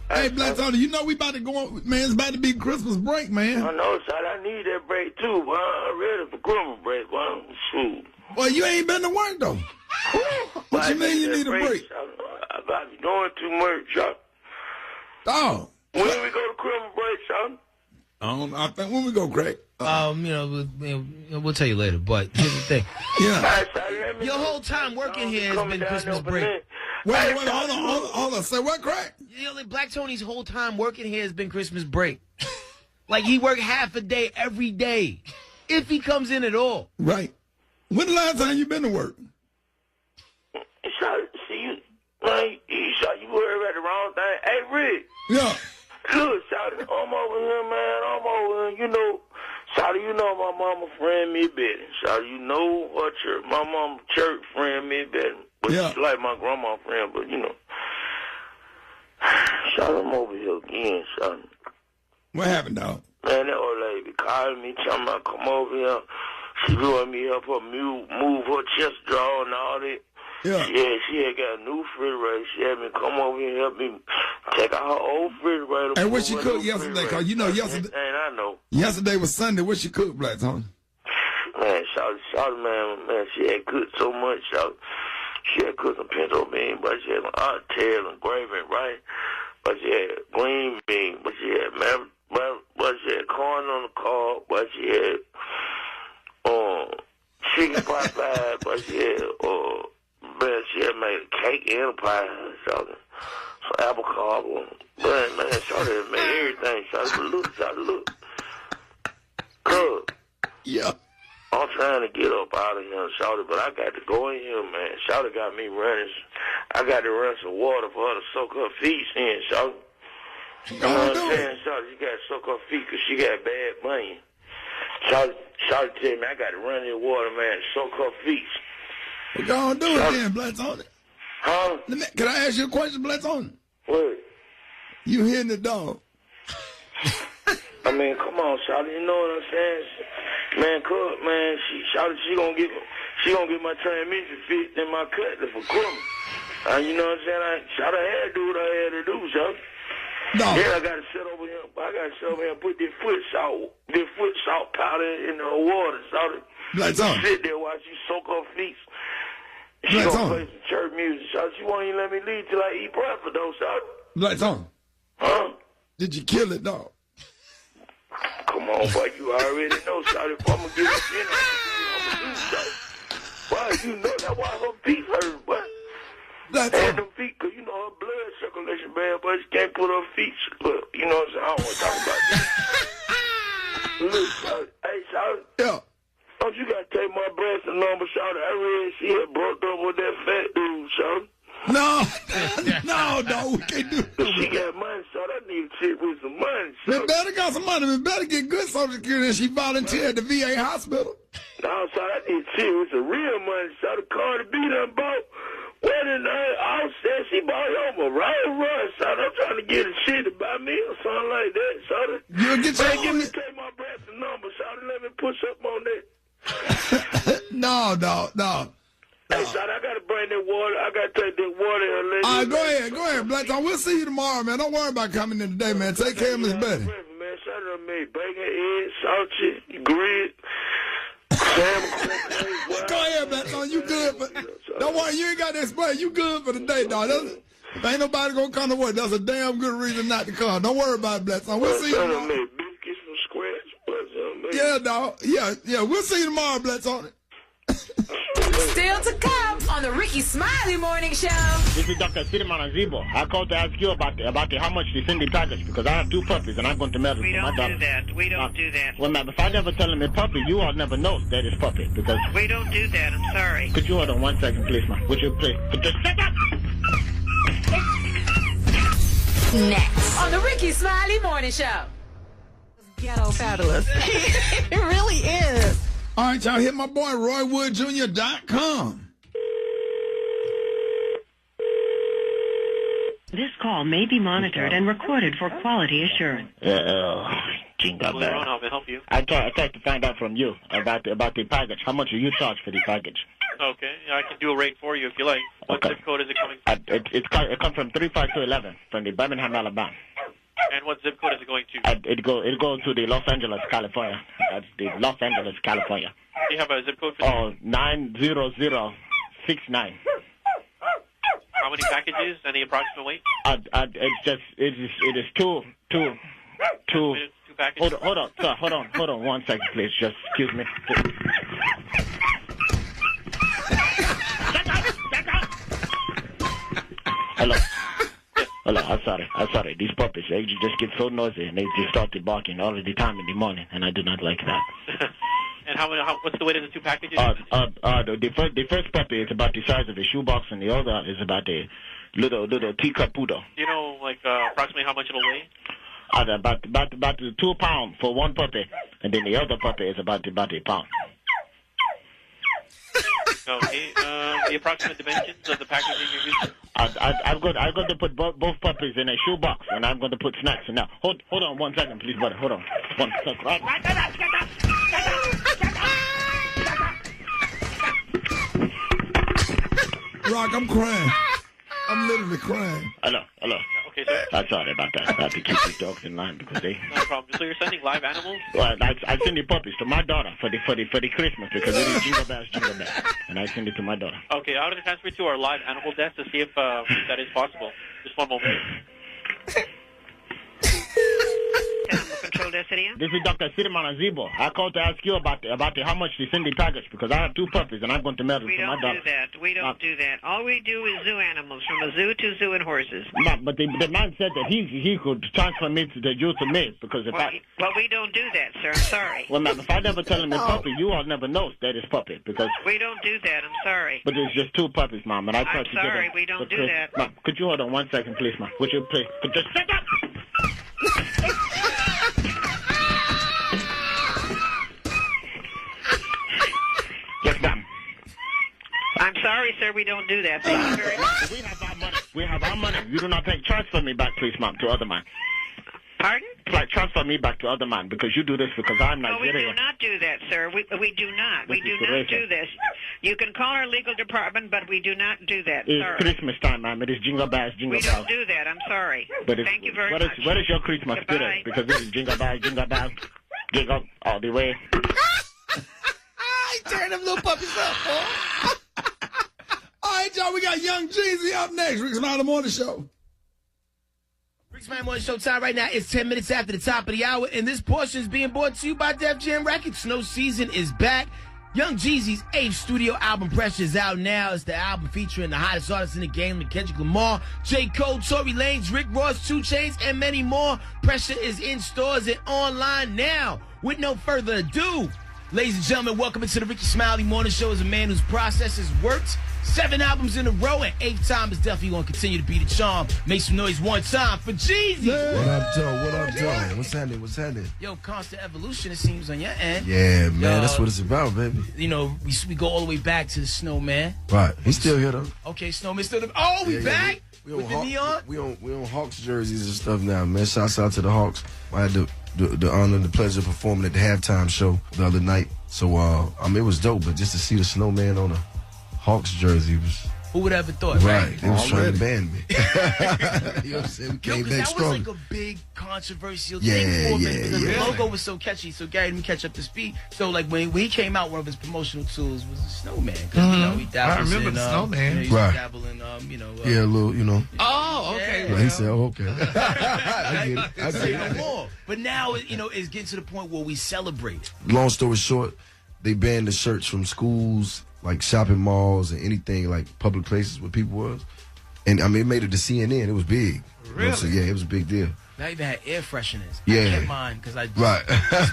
D: Hey, Black Tony, you know we about to go on, man. It's about to be Christmas break, man.
V: I know, son. I need that break, too, boy. I'm ready for Christmas break, boy. Shoot.
D: Well, you ain't been to work, though. What you mean you need a break?
V: I about to be doing too much, son.
D: Oh.
V: When we go to Christmas break, son?
D: I think when we go, Craig.
H: We'll tell you later, but here's the thing.
D: Yeah.
H: Your whole time working here has been Christmas break.
D: Wait, hold on. Say what, Craig?
H: Black Tony's whole time working here has been Christmas break. Like, he worked half a day every day, if he comes in at all.
D: Right. When the last time you been to work?
V: See, you worry about the wrong thing. Hey, Rick.
D: Yeah.
V: Look, Shawty, I'm over here, man. I'm over here. You know, Shawty, you know my mama friend me better. Shawty, you know her church. My mama church friend me better. But she like my grandma friend, but you know. Shawty, I'm over here again, Shawty.
D: What happened, dog?
V: Man, that old lady calling me, telling me I come over here. She wanted me to help her move her chest drawer and all that.
D: Yeah,
V: she had got a new refrigerator. She had me come over here and help me take out her old refrigerator.
D: And what she cooked yesterday? Because you know yesterday.
V: And I know.
D: Yesterday was Sunday. What she cooked, Black Tony?
V: Man, Shawty, man, she had cooked so much. She had cooked some pinto beans, but she had some oxtail and gravy and rice. But she had green beans, but she had corn on the cob, but she had chicken pot pie, but she had made a cake and a pie, some apple cobbler. Man, Shawty had made everything. Shawty, look. Cuz.
D: Yeah.
V: I'm trying to get up out of here, Shawty, but I got to go in here, man. Shawty got me running. I got to run some water for her to soak her feet in, Shawty. You know what I'm saying, Shawty? She got to soak her feet because she got bad money. Shawty tell me I got to run in the water, man, soak her feet.
D: We're going to do it then, Black Tony.
V: Huh?
D: Can I ask you a question, Black Tony?
V: What?
D: You hitting the dog.
V: I mean, come on, Shawty, you know what I'm saying? Man, Shawty, she gonna get my transmission fixed in my cutlet for Christmas. You know what I'm saying? Shawty had to do what I had to do, Shawty.
D: No.
V: Then I gotta sit over here. And put this foot salt powder in the water, Shawty.
D: Black Tony.
V: Sit there while she soak her feet. She gonna play some church music, Shawty. She won't even let me leave till I eat breakfast, though, Shawty.
D: Black Tony.
V: Huh?
D: Did you kill it, dog?
V: Come on, boy, you already know, Shawty. If I'm gonna give it dinner, I'm gonna do Shawty. Why, you know that's why her feet hurt, boy. And them feet, because, you know, her blood circulation bad, but she can't put her feet, but, you know what I'm saying? I don't want to talk about that. Look, Shawty. Hey, Shawty.
D: Yeah.
V: Don't you got to take my breast and number, Shawty? I read she had broke up with that fat dude, Shawty.
D: No, we can't do that.
V: She got money, Shawty. I need to chick with some money,
D: Shawty.
V: Shawty.
D: Better got some money. We better get good Social Security and she volunteered at the VA hospital.
V: No, Shawty, I need to chick with some real money, Shawty. Cardi B done bought. What in the offset? She bought him a Rolls Royce, Shawty. I'm trying to get a shit to buy me or something like that, Shawty.
D: You'll get your
V: give me take my breast and number, Shawty. Let me push up on that.
D: No.
V: Hey, Shawty, I gotta bring that water. I gotta take that water and let
D: All right, go ahead, Black Tony. We'll see you tomorrow, man. Don't worry about coming in today, man. Take care of Miss Betty.
V: Man, Shawty done made bacon, eggs, sausage, grid, salmon.
D: Go ahead, Black Tony. You good for? Don't worry, you ain't got to explain. You good for the day, dog. If ain't nobody gonna come to work, that's a damn good reason not to come. Don't worry about it, Black Tony. We'll see you tomorrow.
V: Made biscuits from scratch.
D: Yeah, dog. Yeah. We'll see you tomorrow, Black Tony.
B: Still to come on the Rickey Smiley Morning Show.
E: This is Dr. Sidman Azibo. I called to ask you about how much they send the package because I have 2 puppies and I'm going to marry
W: We
E: my
W: don't
E: daughter.
W: do that. We don't do that.
E: Well, ma'am, if I never tell him it's puppy, you all never know that it's puppy because...
W: We don't do that. I'm sorry.
E: Could you hold on 1 second, please, ma'am? Would you please? Just shut up!
B: Next on the Rickey Smiley Morning Show.
C: Ghetto fabulous. It really is.
D: All right, y'all, hit my boy RoyWoodJr.com.
X: This call may be monitored and recorded for quality assurance.
E: Jingle bell.
W: How may I help you?
E: I tried to find out from you about the package. How much do you charge for the package?
W: Okay, I can do a rate for you if you like. What zip code is it coming from?
E: It comes from 35211 from the Birmingham, Alabama.
W: And what zip code is it going to?
E: It go to the Los Angeles, California. That's the Los Angeles, California.
W: Do you have a zip code for
E: that? 90069.
W: How many packages? Any approximate weight?
E: It is two
W: packages.
E: Hold on, sir. Hold on 1 second, please. Just excuse me. Hello. Hello, I'm sorry. These puppies, they just get so noisy and they just start barking all of the time in the morning, and I do not like that.
W: And what's the weight of the 2 packages?
E: The first puppy is about the size of a shoebox, and the other is about a little teacup poodle.
W: Do you know, approximately how much it'll weigh?
E: About 2 pounds for one puppy, and then the other puppy is about a pound.
W: Okay. The approximate dimensions of the packaging you're using?
E: I'm going to put both puppies in a shoebox, and I'm going to put snacks in there. Hold on 1 second, please, brother. Hold on. 1 second. Right.
D: Rock, I'm crying. I'm literally crying.
E: Hello.
W: Okay, sir.
E: I'm sorry about that. I have to keep these dogs in line because they...
W: No problem. So you're sending live animals?
E: Well, I send the puppies to my daughter for the Christmas because it is jingle bells, and I send it to my daughter.
W: Okay, I'm going to transfer you to our live animal desk to see if that is possible. Just one moment.
X: Animal Control Desk,
E: This is Dr. Sidman Azibo. I called to ask you about how much they send the package because I have 2 puppies and I'm going to marry
X: We
E: to my
X: don't
E: daughter.
X: do that. We don't do that. All we do is zoo animals, from a zoo to zoo and horses.
E: No, but the man said that he could transfer me to you to me because
X: Well, we don't do that, sir. I'm sorry.
E: Well, ma'am, if I never tell him it's puppy, you all never know that it's puppy because...
X: We don't do that. I'm sorry.
E: But it's just 2 puppies, ma'am, and I tried
X: I'm
E: to get
X: sorry.
E: them.
X: We don't do
E: Please,
X: that.
E: Ma'am, could you hold on 1 second, please, ma'am? Would you please? Just shut up! Yes, ma'am.
X: I'm sorry, sir. We don't do that. Thank you very much.
E: We have our money. You do not transfer me back, please, ma'am, to other man.
X: Pardon?
E: Transfer me back to other man because you do this because I'm
X: No, we
E: Nigerian.
X: do not do that, sir. We do not. We
E: This
X: do
E: is
X: not
E: crazy.
X: do this. You can call our legal department, but we do not do that,
E: It's
X: sir.
E: Christmas time, ma'am. It is jingle bells, jingle
X: We
E: bells.
X: don't do that. I'm sorry.
E: But
X: Thank you very
E: what
X: much.
E: What is your Christmas
X: Goodbye.
E: spirit? Because this is jingle bells, jingle all the way.
D: Tearing them little puppies up, boy. All right, y'all, we got Young Jeezy up next. Rickey Smiley Morning Show.
H: Rickey Smiley Morning Show time right now. It's 10 minutes after the top of the hour, and this portion is being brought to you by Def Jam Records. Snow season is back. Young Jeezy's 8th studio album, Pressure, is out now. It's the album featuring the hottest artists in the game, like Kendrick Lamar, J. Cole, Tory Lanez, Rick Ross, 2 Chainz, and many more. Pressure is in stores and online now. With no further ado, ladies and gentlemen, welcome into the Rickey Smiley Morning Show. As a man whose process has worked 7 albums in a row, and 8th time is definitely going to continue to be the charm. Make some noise one time for Jeezy.
Y: What up, Joe? What up, Joe? What's happening?
H: Yo, constant evolution, it seems, on your end.
Y: Yeah, man, that's what it's about, baby.
H: You know, we go all the way back to the Snowman.
Y: Right, he's still here though.
H: Okay, Snowman still. We back with the neon.
Y: We on Hawks jerseys and stuff now, man. Shouts out to the Hawks. I had the honor and the pleasure of performing at the halftime show the other night. So it was dope, but just to see the Snowman on a Hawks jersey was.
H: Who would have ever thought?
Y: Right, they was trying to ban me. You know what I'm saying? We came back
H: that
Y: strong.
H: was like a big controversial thing for me because the logo was so catchy. So Gary, let me catch up to speed. So like when he came out, one of his promotional tools was the Snowman. Because you know he dabbles
F: I remember the Snowman.
H: You know, he used to dabble in
Y: yeah, a little, you know.
F: Oh, okay.
Y: Well, he said, "Oh, okay." I get it.
H: More. But now, you know, it's getting to the point where we celebrate it.
Y: Long story short, they banned the shirts from schools, like shopping malls and anything like public places where people was. And I mean, it made it to CNN. It was big.
F: Really?
Y: You know, so yeah, it was a big deal.
H: They even had air fresheners.
Y: Yeah.
H: I kept mine because I
Y: Right.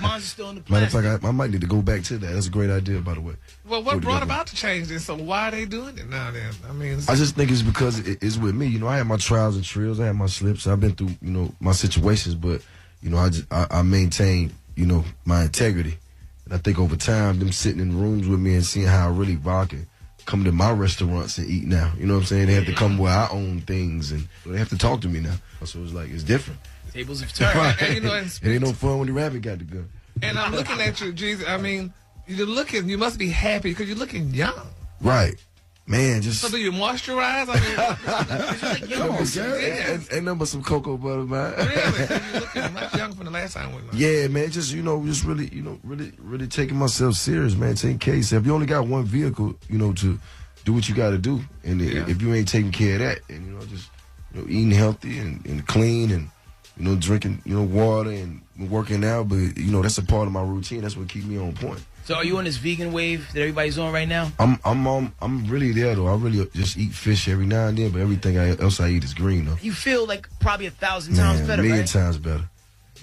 H: mine's still in the
Y: Matter of
H: plastic.
Y: fact, I might need to go back to that. That's a great idea, by the way.
F: Well, what brought about the change then? So why are they doing it now then? I mean,
Y: I just think it's because it's with me. You know, I had my trials and trials. I had my slips. I've been through, you know, my situations. But, you know, I maintain, you know, my integrity. And I think over time, them sitting in rooms with me and seeing how I really rock and come to my restaurants and eat now. You know what I'm saying? They have to come where I own things and they have to talk to me now. So it's like, it's different.
H: Tables have turned.
Y: Right.
F: And, you know,
Y: It ain't no fun when the rabbit got the gun.
F: And I'm looking at you, Jeezy. I mean, you must be happy because you're looking young.
Y: Right. Man, just...
F: So do you moisturize? I mean, you're like young.
Y: Ain't nothing but some cocoa butter, man.
F: Really? You're looking much young from the last time we met.
Y: Yeah, man, just, you know, just really, you know, really taking myself serious, man, taking care of yourself. You only got one vehicle, you know, to do what you got to do. And if you ain't taking care of that, and, you know, just, you know, eating healthy and clean and, you know, drinking, you know, water and working out, but, you know, that's a part of my routine. That's what keeps me on point.
H: So are you on this vegan wave that everybody's on right now?
Y: I'm really there, though. I really just eat fish every now and then, but everything else I eat is green, though.
H: You feel like probably 1,000 times better,
Y: a million
H: right?
Y: times better.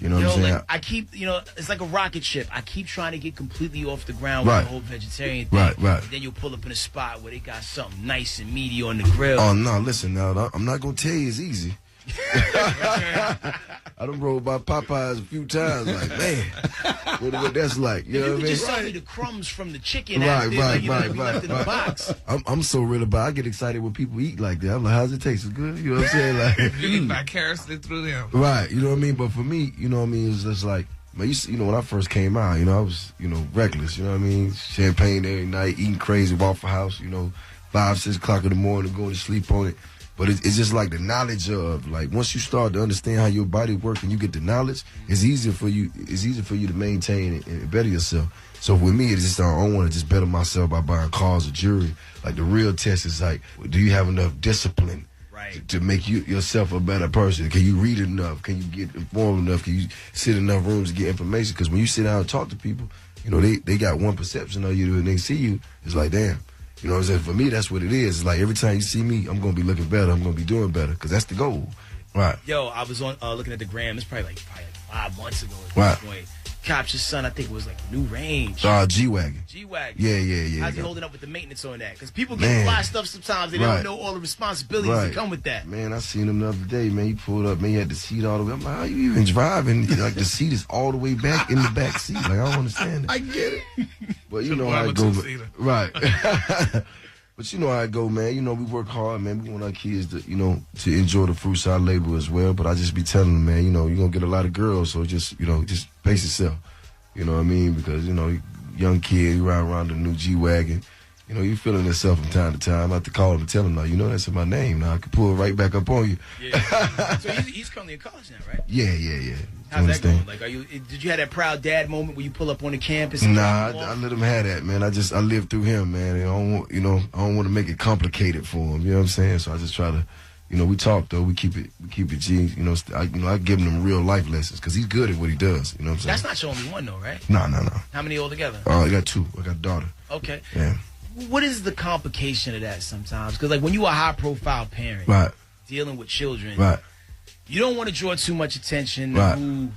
Y: You know what I'm saying?
H: Like I keep, you know, it's like a rocket ship. I keep trying to get completely off the ground with
Y: Right.
H: the whole vegetarian thing.
Y: Right.
H: Then you'll pull up in a spot where they got something nice and meaty on the grill.
Y: Oh, no, listen, now, I'm not going to tell you it's easy. I done rolled by Popeyes a few times, like, man, what that's like. You know what I mean?
H: Just tell me the crumbs from the chicken
Y: Right.
H: left in the box.
Y: I'm so real about it. I get excited when people eat like that. I'm like, how's it taste? It's good? You know what I'm saying? Like,
F: You eat vicariously through them.
Y: right, you know what I mean? But for me, you know what I mean, it's just like, man, you know, when I first came out, you know, I was, you know, reckless, you know what I mean? Champagne every night, eating crazy, Waffle House, you know, 5, 6 o'clock in the morning, going to sleep on it. But it's just like the knowledge of, like, once you start to understand how your body works and you get the knowledge, it's easier for you to maintain and better yourself. So with me, it's just I don't want to just better myself by buying cars or jewelry. Like, the real test is like, do you have enough discipline to make yourself a better person? Can you read enough? Can you get informed enough? Can you sit in enough rooms to get information? Because when you sit down and talk to people, you know, they got one perception of you and they see you, it's like, damn. You know what I'm saying? For me, that's what it is. It's like every time you see me, I'm going to be looking better. I'm going to be doing better because that's the goal. Right.
H: Yo, I was on looking at the gram. It's probably like 5 months ago at
Y: Right.
H: this point. Capture's son, I think it was like New Range.
Y: G-Wagon.
H: G-Wagon.
Y: Yeah.
H: How's he holding up with the maintenance on that? Because people get a lot of stuff sometimes. They don't know all the responsibilities that come with that.
Y: Man, I seen him the other day, man. He pulled up, man. He had the seat all the way. I'm like, how you even driving? Like, the seat is all the way back in the back seat. Like, I don't understand that.
D: I get it.
Y: But you know how it go. Right. But you know how it go, man. You know, we work hard, man. We want our kids to, you know, to enjoy the fruits of our labor as well. But I just be telling them, man, you know, you're going to get a lot of girls. So just, you know, just pace yourself. You know what I mean? Because, you know, young kid, you ride around the new G-Wagon. You know, you feeling yourself from time to time. I have to call him and tell him, now, you know, that's in my name. Now I can pull it right back up on you.
H: Yeah. So he's currently in college now, right?
Y: Yeah.
H: How's that going? Like, did you have that proud dad moment where you pull up on the campus?
Y: Nah, I let him have that, man. I live through him, man. And I don't want to make it complicated for him. You know what I'm saying? So I just try to, you know, we talk though. We keep it G. You know, I give him real life lessons because he's good at what he does. You know what I'm saying?
H: That's not your only one though, right?
Y: No.
H: How many altogether?
Y: I got 2. I got a daughter.
H: Okay.
Y: Yeah.
H: What is the complication of that sometimes? Because like when you are a high profile parent,
Y: right,
H: dealing with children,
Y: right,
H: you don't want to draw too much attention to
Y: right.
H: who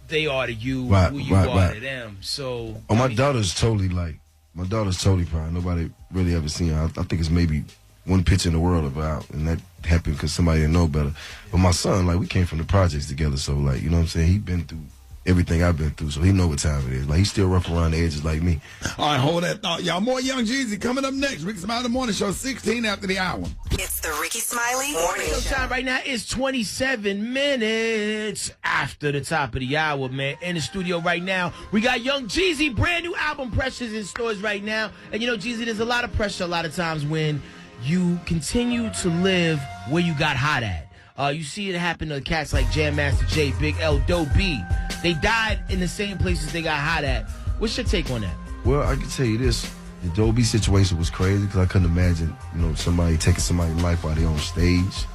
H: they are to you,
Y: right,
H: who you are to them. So
Y: my daughter's totally fine. Nobody really ever seen her. I think it's maybe one picture in the world of her out, and that happened because somebody didn't know better. But my son, like, we came from the projects together, so, like, you know what I'm saying? He been through everything I've been through, so he know what time it is. Like, he's still rough around the edges like me.
D: All right, hold that thought. Y'all, more Young Jeezy coming up next. Rickey Smiley Morning Show, 16 after the hour.
C: It's the Rickey Smiley Morning Show.
H: Time right now is 27 minutes after the top of the hour, man. In the studio right now, we got Young Jeezy, brand new album Pressures in stores right now. And you know, Jeezy, there's a lot of pressure a lot of times when you continue to live where you got hot at. You see it happen to cats like Jam Master Jay, Big L, Doe B. They died in the same places they got hot at. What's your take on that?
Y: Well, I can tell you this. The Doe B situation was crazy because I couldn't imagine, you know, somebody taking somebody's life while they're on stage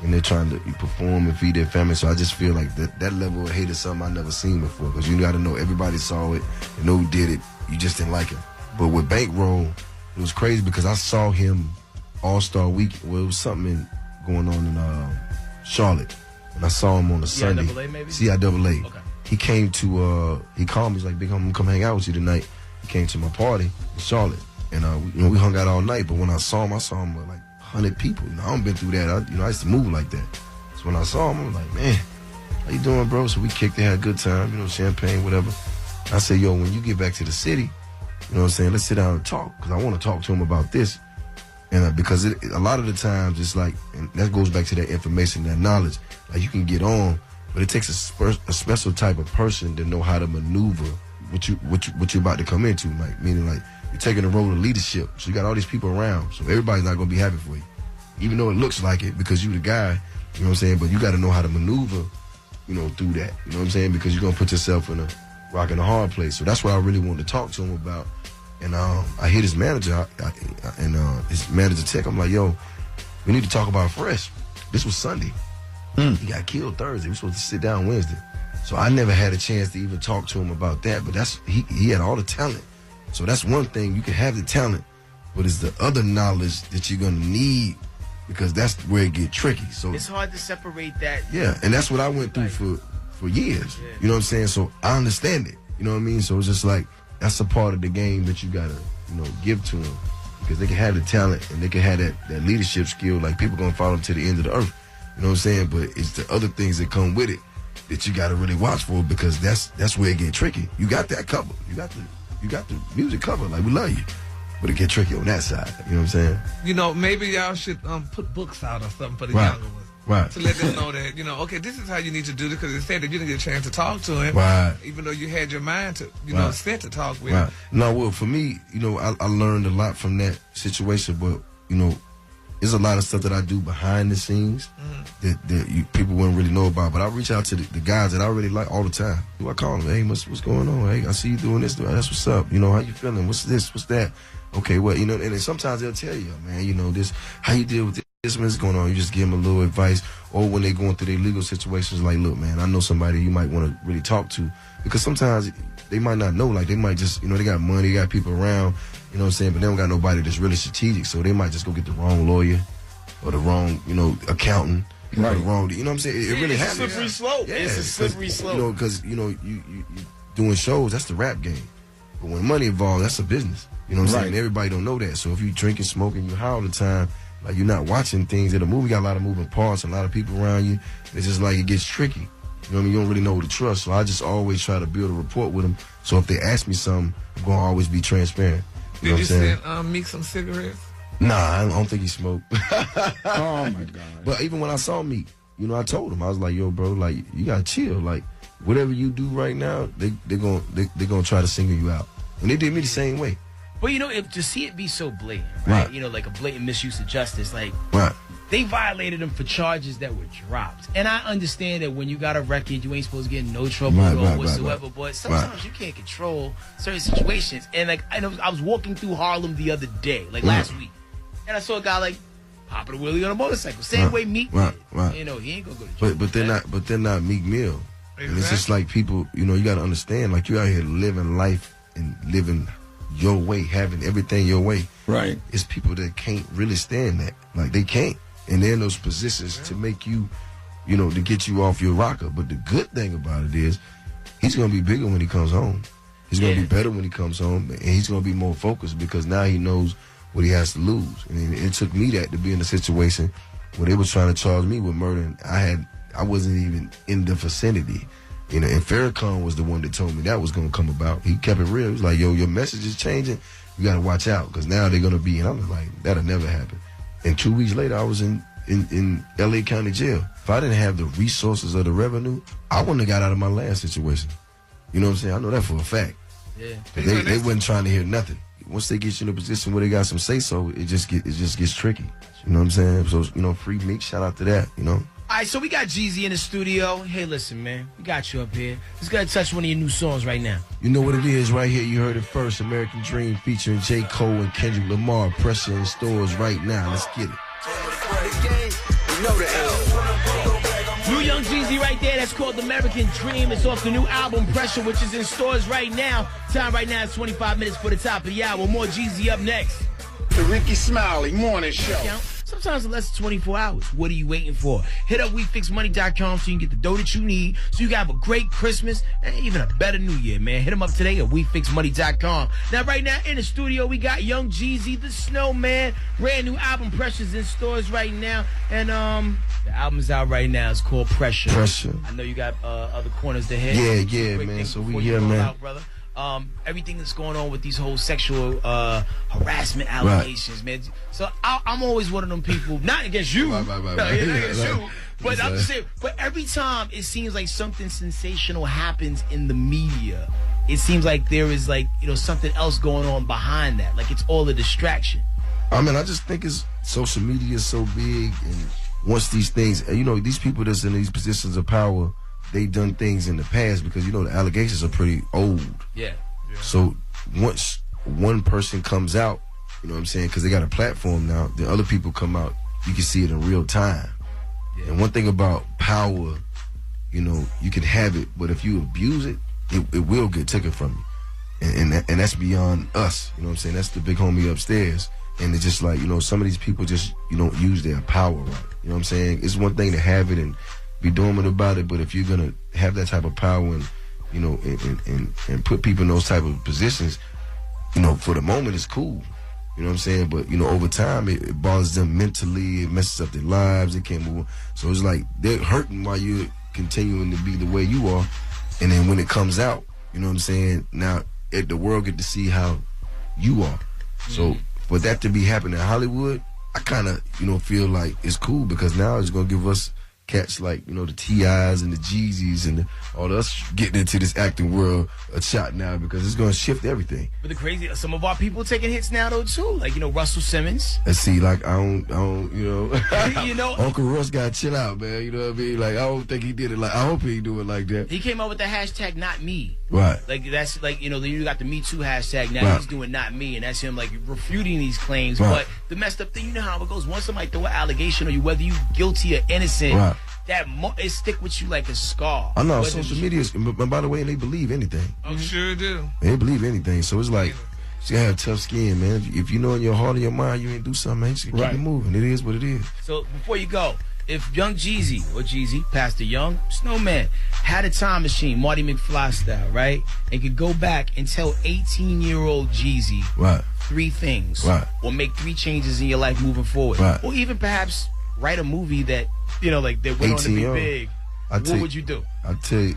Y: and they're trying to perform and feed their family. So I just feel like that level of hate is something I never seen before because you got to know everybody saw it and know who did it. You just didn't like it. But with Bankroll, it was crazy because I saw him All-Star Week. Well, it was something going on in Charlotte. And I saw him on a Sunday.
H: CIAA maybe?
Y: CIAA.
H: Okay.
Y: He came to, he called me. He's like, Big Homie, I'm gonna come hang out with you tonight. He came to my party in Charlotte. And, we hung out all night. But when I saw him with like 100 people. I haven't been through that. I used to move like that. So when I saw him, I was like, man, how you doing, bro? So we kicked it, had a good time, champagne, whatever. I said, yo, when you get back to the city, you know what I'm saying, let's sit down and talk, because I want to talk to him about this. And because a lot of the times it's like, and that goes back to that information, that knowledge, like you can get on, but it takes a special type of person to know how to maneuver what you're about to come into, like, meaning like you're taking a role of leadership. So you got all these people around, so everybody's not going to be happy for you, even though it looks like it because you the guy, you know what I'm saying, but you got to know how to maneuver, through that, you know what I'm saying, because you're going to put yourself in a rock and a hard place. So that's what I really wanted to talk to him about. And I hit his manager, and his manager tech. I'm like, yo, we need to talk about Fresh. This was Sunday. He got killed Thursday. We were supposed to sit down Wednesday. So I never had a chance to even talk to him about that. But he had all the talent. So that's one thing. You can have the talent, but it's the other knowledge that you're going to need, because that's where it get tricky. So
H: it's hard to separate that.
Y: Yeah, and that's what I went through for years. Yeah. You know what I'm saying? So I understand it. You know what I mean? So it's just like, that's a part of the game that you gotta, give to them, because they can have the talent and they can have that leadership skill. Like, people gonna follow them to the end of the earth. You know what I'm saying? But it's the other things that come with it that you gotta really watch for, because that's where it get tricky. You got that covered. You got the music covered. Like, we love you, but it get tricky on that side. You know what I'm saying?
F: Maybe y'all should put books out or something for the
Y: Right.
F: younger ones.
Y: Right.
F: To let them know that, okay, this is how you need to do this, because it said that you didn't get a chance to talk to him.
Y: Right.
F: Even though you had your mind to,
Y: Right.
F: set to talk with
Y: Right.
F: him.
Y: No, well, for me, I learned a lot from that situation, but, there's a lot of stuff that I do behind the scenes that people wouldn't really know about. But I reach out to the guys that I really like all the time. I call them, hey, what's going on? Hey, I see you doing this. That's what's up. How you feeling? What's this? What's that? Okay, well, and then sometimes they'll tell you, man, this, how you deal with this, what's going on. You just give them a little advice. Or when they're going through their legal situations, like, look, man, I know somebody you might want to really talk to. Because sometimes they might not know. Like, they might just, they got money, they got people around, you know what I'm saying? But they don't got nobody that's really strategic. So they might just go get the wrong lawyer or the wrong, accountant. Right. Or the wrong, you know what I'm saying? It really happens.
H: It's a slippery slope.
Y: Yeah,
H: It's a slippery slope.
Y: Because, you doing shows, that's the rap game. But when money involved, that's a business. You know what I'm saying? Everybody don't know that. So if you drinking, smoking, you high all the time, like, you're not watching things in a movie. Got a lot of moving parts, a lot of people around you. It's just like, it gets tricky. You know what I mean? You don't really know who to trust. So I just always try to build a rapport with them. So if they ask me something, I'm going to always be transparent.
F: Did you send Meek some cigarettes?
Y: Nah, I don't think he smoked.
D: Oh, my God.
Y: But even when I saw Meek, I told him, I was like, yo, bro, like, you got to chill. Like, whatever you do right now, they're gonna try to single you out. And they did me the same way.
H: But to see it be so blatant,
Y: Right.
H: Like a blatant misuse of justice, like,
Y: right.
H: They violated him for charges that were dropped. And I understand that when you got a record, you ain't supposed to get in no trouble whatsoever. But sometimes you can't control certain situations. And like, I was walking through Harlem the other day, like last week, and I saw a guy like popping a wheelie on a motorcycle, same way Meek did.
Y: Right.
H: He ain't gonna go to jail.
Y: But they're not Meek Mill. Exactly. And it's just like, people, you got to understand, like, you out here living life and living your way, having everything your way.
D: Right.
Y: It's people that can't really stand that. Like, they can't. And they're in those positions to make you, to get you off your rocker. But the good thing about it is, he's going to be bigger when he comes home. He's going to be better when he comes home. And he's going to be more focused, because now he knows what he has to lose. And it took me that to be in a situation where they was trying to charge me with murder. And I wasn't even in the vicinity. And Farrakhan was the one that told me that was going to come about. He kept it real. He was like, yo, your message is changing. You got to watch out, because now they're going to be. And I was like, that'll never happen. And 2 weeks later, I was in L.A. County Jail. If I didn't have the resources or the revenue, I wouldn't have got out of my last situation. You know what I'm saying? I know that for a fact. Yeah. They wasn't trying to hear nothing. Once they get you in a position where they got some say-so, it just gets tricky. You know what I'm saying? So, free Meek, shout out to that,
H: All right, so we got Jeezy in the studio. Hey, listen, man, we got you up here. Let's go ahead and touch one of your new songs right now.
Y: You know what it is right here. You heard it first. American Dream featuring J. Cole and Kendrick Lamar. Pressure in stores right now. Let's get it.
H: New Young Young Jeezy right there. That's called American Dream. It's off the new album Pressure, which is in stores right now. Time right now is 25 minutes for the top of the hour. More Jeezy up next.
A: The Rickey Smiley Morning Show.
H: Sometimes in less than 24 hours. What are you waiting for? Hit up WeFixMoney.com so you can get the dough that you need so you can have a great Christmas and even a better New Year, man. Hit them up today at WeFixMoney.com. Now, right now in the studio, we got Young Jeezy, the Snowman. Brand new album, Pressure's in stores right now. And the album's out right now. It's called Pressure.
Y: Pressure.
H: I know you got other corners to hit.
Y: Yeah, man. So we here, man.
H: Out, brother. Everything that's going on with these whole sexual harassment allegations, man. So I'm always one of them people, not against you, not against you, but I'm just saying. But every time it seems like something sensational happens in the media, it seems like there is something else going on behind that. Like it's all a distraction.
Y: I mean, I just think it's social media is so big, and once these things, these people that's in these positions of power, they've done things in the past because, the allegations are pretty old.
H: Yeah.
Y: So once one person comes out, you know what I'm saying, because they got a platform now, then other people come out, you can see it in real time. Yeah. And one thing about power, you can have it, but if you abuse it, it will get taken from you. And that's beyond us, you know what I'm saying? That's the big homie upstairs. And it's just like, some of these people just, don't use their power right. You know what I'm saying? It's one thing to have it and be dormant about it, but if you're gonna have that type of power and and put people in those type of positions, for the moment it's cool. You know what I'm saying? But over time it bothers them mentally, it messes up their lives, they can't move on. So it's like they're hurting while you're continuing to be the way you are. And then when it comes out, you know what I'm saying, now the world get to see how you are. So for that to be happening in Hollywood, I kinda, feel like it's cool because now it's gonna give us cats like, the T.I.s and the Jeezys and all of us getting into this acting world a shot now because it's going to shift everything.
H: But the crazy, some of our people taking hits now though too, like Russell Simmons.
Y: And see, like I don't, Uncle Russ got to chill out, man. You know what I mean? Like I don't think he did it. Like I hope he do it like that.
H: He came up with the hashtag Not Me.
Y: Right.
H: Like that's like you got the Me Too hashtag now.
Y: Right.
H: He's doing Not Me, and that's him like refuting these claims.
Y: Right.
H: But the messed up thing, you know how it goes. Once somebody throw an allegation on you, whether you guilty or innocent.
Y: Right.
H: That it stick with you like a scar.
Y: I know social media is, but by the way, they believe anything.
F: I'm sure do.
Y: They believe anything. So it's like you gotta have tough skin, man. If you know in your heart or your mind you ain't do something, man, just keep it moving. It is what it is.
H: So before you go, if Young Jeezy or Jeezy, Pastor Young, Snowman, had a time machine, Marty McFly style, right, and could go back and tell 18-year-old Jeezy three things, or make three changes in your life moving forward, or even perhaps write a movie that that went on to be big, what would you do?
Y: I tell you,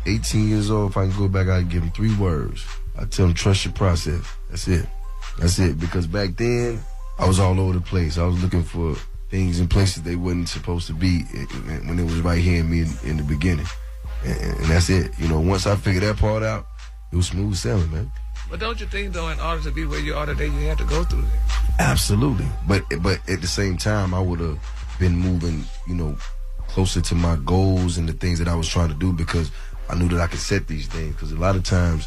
Y: 18 years old, if I can go back, I'd give him 3 words. I tell him, trust your process. That's it. Because back then, I was all over the place. I was looking for things in places they wasn't supposed to be when it was right here in me in the beginning. And that's it. Once I figured that part out, it was smooth sailing, man.
F: But don't you think, though, in order to be where you are today, you had to go through that?
Y: Absolutely. But at the same time, I would have been moving, closer to my goals and the things that I was trying to do because I knew that I could set these things. Because a lot of times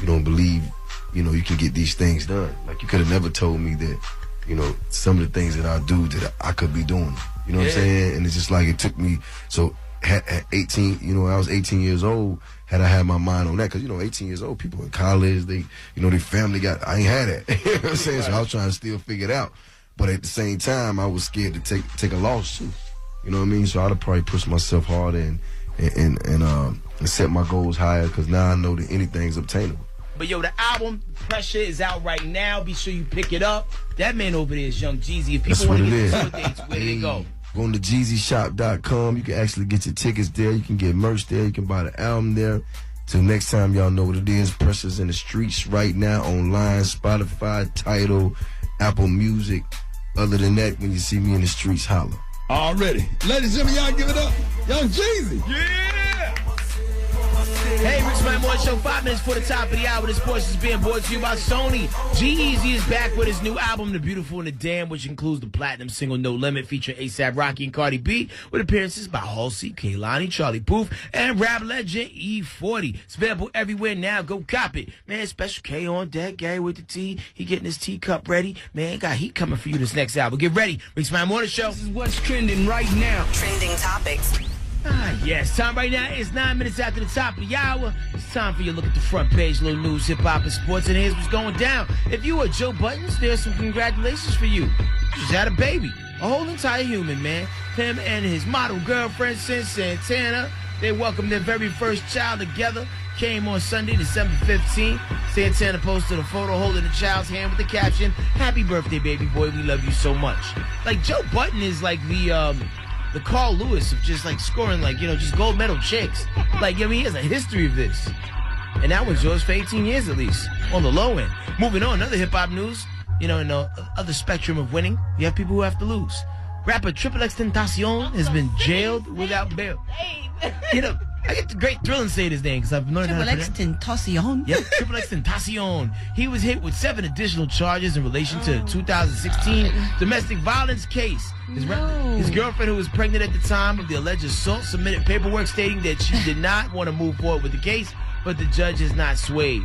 Y: you don't believe, you can get these things done. Like you could have never told me that, some of the things that I do that I could be doing. You know what I'm saying? And it's just like it took me. So at 18, I was 18 years old. Had I had my mind on that, because 18 years old, people in college, they, their family I ain't had that. You know what I'm saying? So I was trying to still figure it out. But at the same time, I was scared to take a loss too. You know what I mean? So I'd have probably pushed myself harder and set my goals higher because now I know that anything's obtainable.
H: But the album Pressure is out right now. Be sure you pick it up. That man over there is Young Jeezy. If people want to get the tour dates, where do they go?
Y: Go on to JeezyShop.com. You can actually get your tickets there. You can get merch there. You can buy the album there. Till next time, y'all know what it is. Pressure's in the streets right now, online, Spotify, Tidal, Apple Music. Other than that, when you see me in the streets, holla.
D: Already. Ladies and gentlemen, y'all give it up. Young Jeezy.
H: Yeah! Hey, Rickey Smiley Morning Show, 5 minutes for the top of the hour. This portion is being brought to you by Sony. Jeezy is back with his new album, The Beautiful and the Damned, which includes the platinum single No Limit featuring A$AP Rocky and Cardi B, with appearances by Halsey, Kehlani, Charlie Puth, and rap legend E40. It's available everywhere now. Go cop it. Man, Special K on deck, Gary with the tea. He getting his teacup ready. Man, got heat coming for you this next album. Get ready. Rickey Smiley Morning Show.
A: This is what's trending right now.
K: Trending topics.
H: Yes, time right now is 9 minutes after the top of the hour. It's time for you to look at the front page, little news, hip-hop, and sports, and here's what's going down. If you are Joe Buttons, there's some congratulations for you. Just had a baby, a whole entire human, man. Him and his model girlfriend, Sin Santana, they welcomed their very first child together. Came on Sunday, December 15th. Santana posted a photo holding the child's hand with the caption, "Happy birthday, baby boy, we love you so much." Like, Joe Button is like the Carl Lewis of just like scoring like, just gold medal chicks. Like, he has a history of this. And that was yours for 18 years at least, on the low end. Moving on, other hip-hop news, in the other spectrum of winning, you have people who have to lose. Rapper Triple X Tentacion has been jailed without bail. I get the great thrill and say his name because I've learned how to
J: Triple X Tentacion?
H: Yep, Triple X Tentacion. He was hit with 7 additional charges in relation to 2016 domestic violence case. His girlfriend, who was pregnant at the time of the alleged assault, submitted paperwork stating that she did not want to move forward with the case, but the judge has not swayed.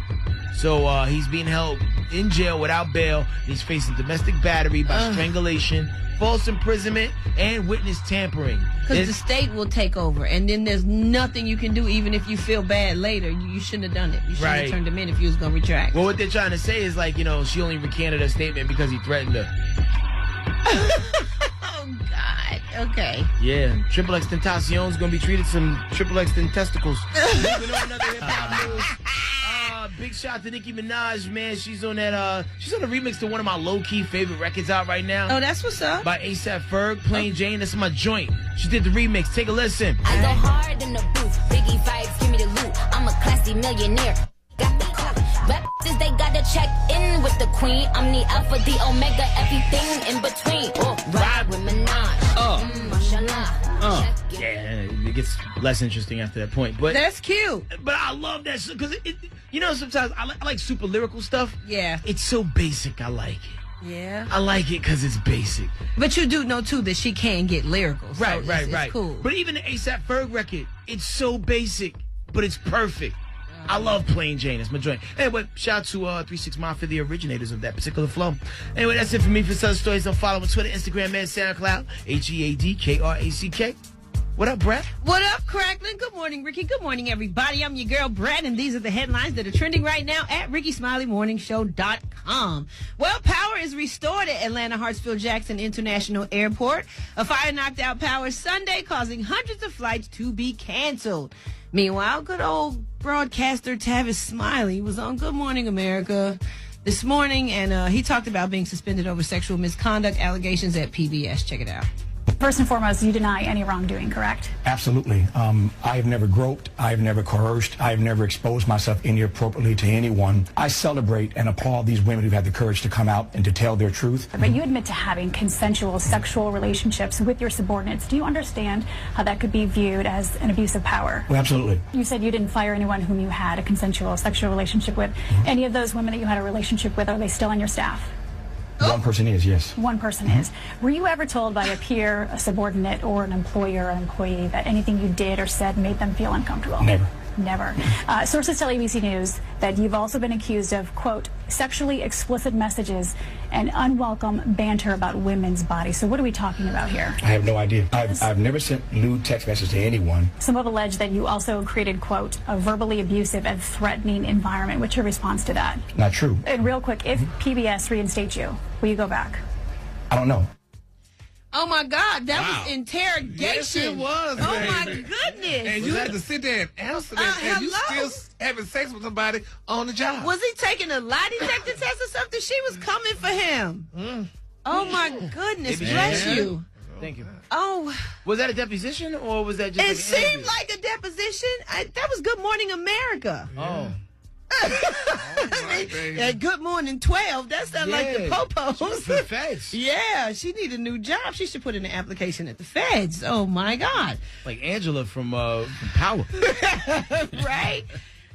H: So he's being held in jail without bail. He's facing domestic battery by strangulation, false imprisonment, and witness tampering.
J: Because the state will take over, and then there's nothing you can do, even if you feel bad later. You shouldn't have done it. You shouldn't have turned him in if you was going to retract.
H: Well, what they're trying to say is, like, she only recanted her statement because he threatened her.
J: Oh, God. Okay.
H: Yeah, Triple X Tentacion's going to be treated some Triple X testicles. Moving on, another hip-hop news. Big shout to Nicki Minaj, man. She's on that. She's on a remix to one of my low-key favorite records out right now.
J: Oh, that's what's up.
H: By A$AP Ferg, Plain Jane. That's my joint. She did the remix. Take a listen.
I: I go hard in the booth. Biggie vibes, give me the loot. I'm a classy millionaire. Got the clout. Rappers, they gotta check in with the queen. I'm the alpha, the omega, everything in between. Ride with Minaj. Mashallah.
H: Yeah, it gets less interesting after that point. But
J: that's cute.
H: But I love that because sometimes I like super lyrical stuff.
J: Yeah.
H: It's so basic. I like it.
J: Yeah.
H: I like it because it's basic.
J: But you do know, too, that she can get lyrical. So
H: Right.
J: It's cool.
H: But even the A$AP Ferg record, it's so basic, but it's perfect. I love Plain Jane. That's my joint. Anyway, shout out to 3 6 Mafia, the originators of that particular flow. Anyway, that's it for me. For Southern Stories, don't follow on Twitter, Instagram, and SoundCloud. HEADKRACK. What up, Brett?
J: What up, Cracklin? Good morning, Ricky. Good morning, everybody. I'm your girl, Brett, and these are the headlines that are trending right now at RickySmileyMorningShow.com. Well, power is restored at Atlanta Hartsfield-Jackson International Airport. A fire knocked out power Sunday, causing hundreds of flights to be canceled. Meanwhile, good old broadcaster Tavis Smiley was on Good Morning America this morning, and he talked about being suspended over sexual misconduct allegations at PBS. Check it out.
L: First and foremost, you deny any wrongdoing, correct?
M: Absolutely. I have never groped. I have never coerced. I have never exposed myself inappropriately to anyone. I celebrate and applaud these women who've had the courage to come out and to tell their truth.
L: But you admit to having consensual sexual relationships with your subordinates. Do you understand how that could be viewed as an abuse of power?
M: Well, absolutely.
L: You said you didn't fire anyone whom you had a consensual sexual relationship with. Any of those women that you had a relationship with, are they still on your staff?
M: One person is, yes.
L: One person is. Were you ever told by a peer, a subordinate, or an employer or an employee that anything you did or said made them feel uncomfortable?
M: Never.
L: Never. Sources tell ABC News that you've also been accused of, quote, sexually explicit messages and unwelcome banter about women's bodies. So what are we talking about here?
M: I have no idea. I've never sent lewd text messages to anyone.
L: Some have alleged that you also created, quote, a verbally abusive and threatening environment. What's your response to that?
M: Not true.
L: And real quick, if PBS reinstates you, will you go back?
M: I don't know.
J: Oh, my God. That was interrogation.
F: Yes, it was,
J: Oh,
F: baby.
J: my goodness.
F: And you had to sit there and answer that. And you
J: hello?
F: still having sex with somebody on the job.
J: Was he taking a lie detector test or something? She was coming for him. Oh, my goodness. Bless you.
H: Thank you.
J: Oh.
H: Was that a deposition or was that just
J: It
H: like an
J: seemed
H: interview?
J: like a deposition. That was Good Morning America.
H: Oh.
J: Yeah, Good Morning 12. That sounds like the Popos.
H: The feds.
J: Yeah, she need a new job. She should put in an application at the feds. Oh, my God.
H: Like Angela from Power.
J: Right?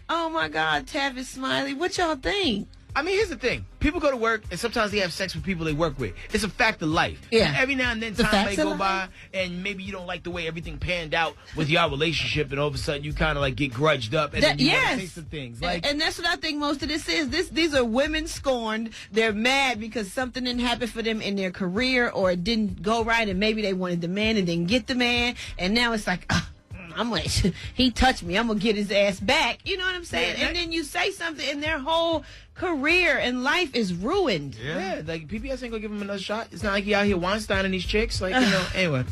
J: Oh, my God, Tavis Smiley. What y'all think?
H: I mean, here's the thing. People go to work, and sometimes they have sex with people they work with. It's a fact of life.
J: Yeah.
H: Every now and then,
J: The
H: time
J: facts
H: may
J: of
H: go by,
J: life.
H: and maybe you don't like the way everything panned out with your relationship, and all of a sudden you kind of like get grudged up, and then you want to say some things. Like,
J: and that's what I think most of this is. These are women scorned. They're mad because something didn't happen for them in their career, or it didn't go right, and maybe they wanted the man and didn't get the man, and now it's like, he touched me, I'm gonna get his ass back. You know what I'm saying? And then you say something and their whole career and life is ruined.
H: Yeah, like PBS ain't gonna give him another shot. It's not like he out here Weinsteining these chicks. Like, anyway.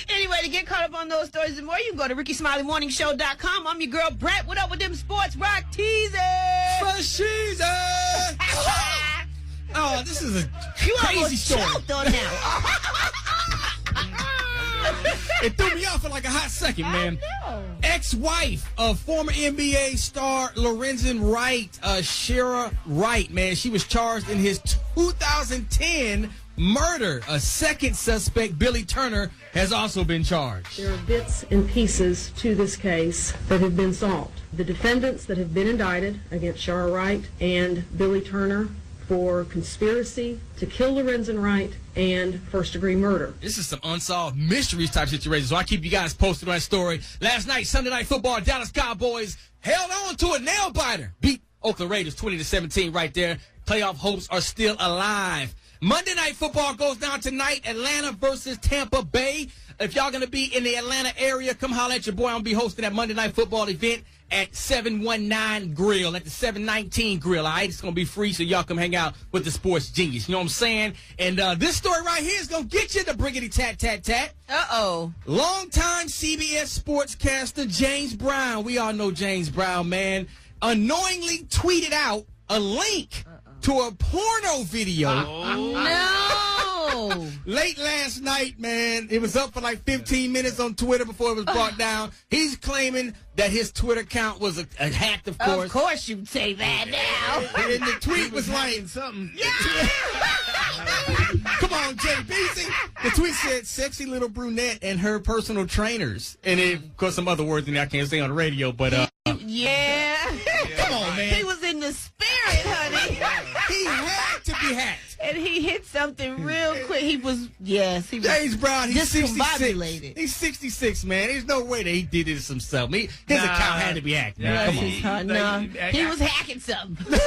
J: Anyway, to get caught up on those stories and more, you can go to RickySmileyMorningShow.com. I'm your girl, Brett. What up with them sports? Rock teasing.
G: For season. Oh, this is a crazy story.
J: On now.
G: It threw me off for like a hot second, man. Ex-wife of former NBA star Lorenzen Wright, Shira Wright, man. She was charged in his 2010 murder. A second suspect, Billy Turner, has also been charged.
T: There are bits and pieces to this case that have been solved. The defendants that have been indicted against Shara Wright and Billy Turner for conspiracy to kill Lorenzen Wright and first-degree murder.
G: This is some unsolved mysteries type situation, so I keep you guys posted on that story. Last night, Sunday Night Football, Dallas Cowboys held on to a nail-biter. Beat Oakland Raiders 20-17 right there. Playoff hopes are still alive. Monday Night Football goes down tonight, Atlanta versus Tampa Bay. If y'all going to be in the Atlanta area, come holler at your boy. I'm going to be hosting that Monday Night Football event at 719 Grill, at the 719 Grill, all right? It's going to be free, so y'all come hang out with the sports genius. You know what I'm saying? And this story right here is going to get you the briggity tat, tat, tat.
J: Uh-oh.
G: Longtime CBS sportscaster James Brown, we all know James Brown, man, unknowingly tweeted out a link to a porno video.
J: No!
G: Late last night, man. It was up for like 15 minutes on Twitter before it was brought down. He's claiming that his Twitter account was hacked, of course.
J: Of course you'd say that now.
G: And the tweet was like
H: something.
G: Yeah! Come on, JB. The tweet said, sexy little brunette and her personal trainers. And it, of course, some other words that I can't say on the radio, but
J: yeah.
G: Come on, man.
J: He was in the spirit, honey.
G: He had to be hacked.
J: And he hit something real quick. He was
G: James Brown, he's
J: 66.
G: He's 66, man. There's no way that he did this himself. His account had to be hacked, man. Come on.
J: He was hacking something.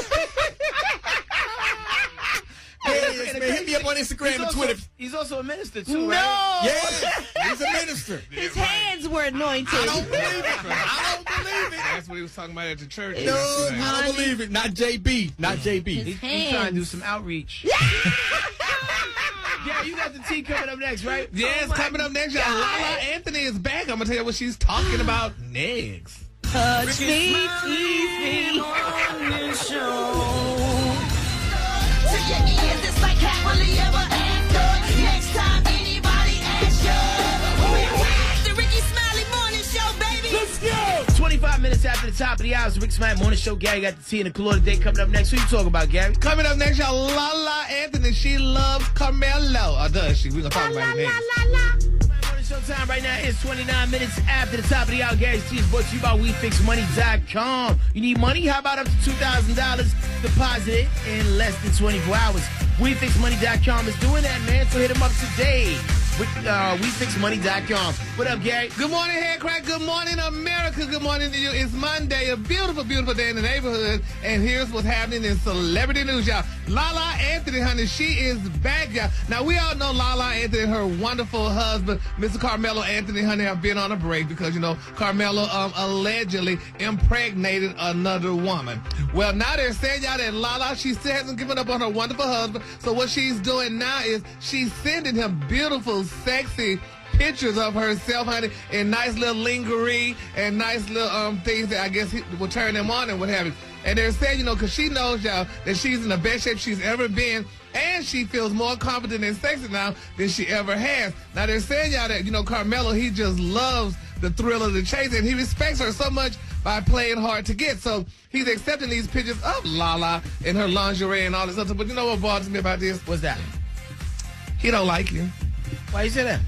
G: Hit me up on Instagram and Twitter.
H: He's also a minister, too,
J: right?
G: No. Yeah, he's a minister.
J: His hands were anointed.
G: I don't believe it. I don't believe it.
F: That's what he was talking about at the church.
G: No, I don't believe it. Not JB. Not JB.
H: He's trying to do some outreach. Yeah, you got the tea coming up next, right?
F: Yeah, it's coming up next. Y'all. Lala Anthony is back. I'm going to tell you what she's talking about next.
J: Touch me, tease me.
C: It's like happily ever after. Next time anybody asks you. The Rickey Smiley Morning Show, baby.
H: Let's go. 25 minutes after the top of the hour, it's the Rickey Smiley Morning Show. Gary got the tea and the color today. Coming up next. Who you talking about, Gary?
F: Coming up next, y'all, Lala Anthony. She loves Carmelo. Or does she? We're going to talk about it next.
H: Morning Show time right now is 29 minutes after the top of the hour. Gary's tea is brought to you by WeFixMoney.com. You need money? How about up to $2,000 deposited in less than 24 hours? WeFixMoney.com is doing that, man. So hit them up today with WeFixMoney.com. What up, Gary?
F: Good morning, Head Crack. Good morning, America. Good morning to you. It's Monday, a beautiful, beautiful day in the neighborhood. And here's what's happening in celebrity news, y'all. Lala Anthony, honey, she is back, y'all. Now, we all know Lala Anthony and her wonderful husband, Mr. Carmelo Anthony, honey, have been on a break because, you know, Carmelo allegedly impregnated another woman. Well, now they're saying, y'all, that Lala, she still hasn't given up on her wonderful husband. So what she's doing now is she's sending him beautiful, sexy pictures of herself, honey, in nice little lingerie and nice little things that I guess will turn him on and what have you. And they're saying, you know, because she knows, y'all, that she's in the best shape she's ever been, and she feels more confident and sexy now than she ever has. Now, they're saying, y'all, that, you know, Carmelo, he just loves the thrill of the chase, and he respects her so much by playing hard to get. So he's accepting these pictures of Lala in her lingerie and all this other. But you know what bothers me about this?
H: What's that?
F: He don't like you.
H: Why you say that?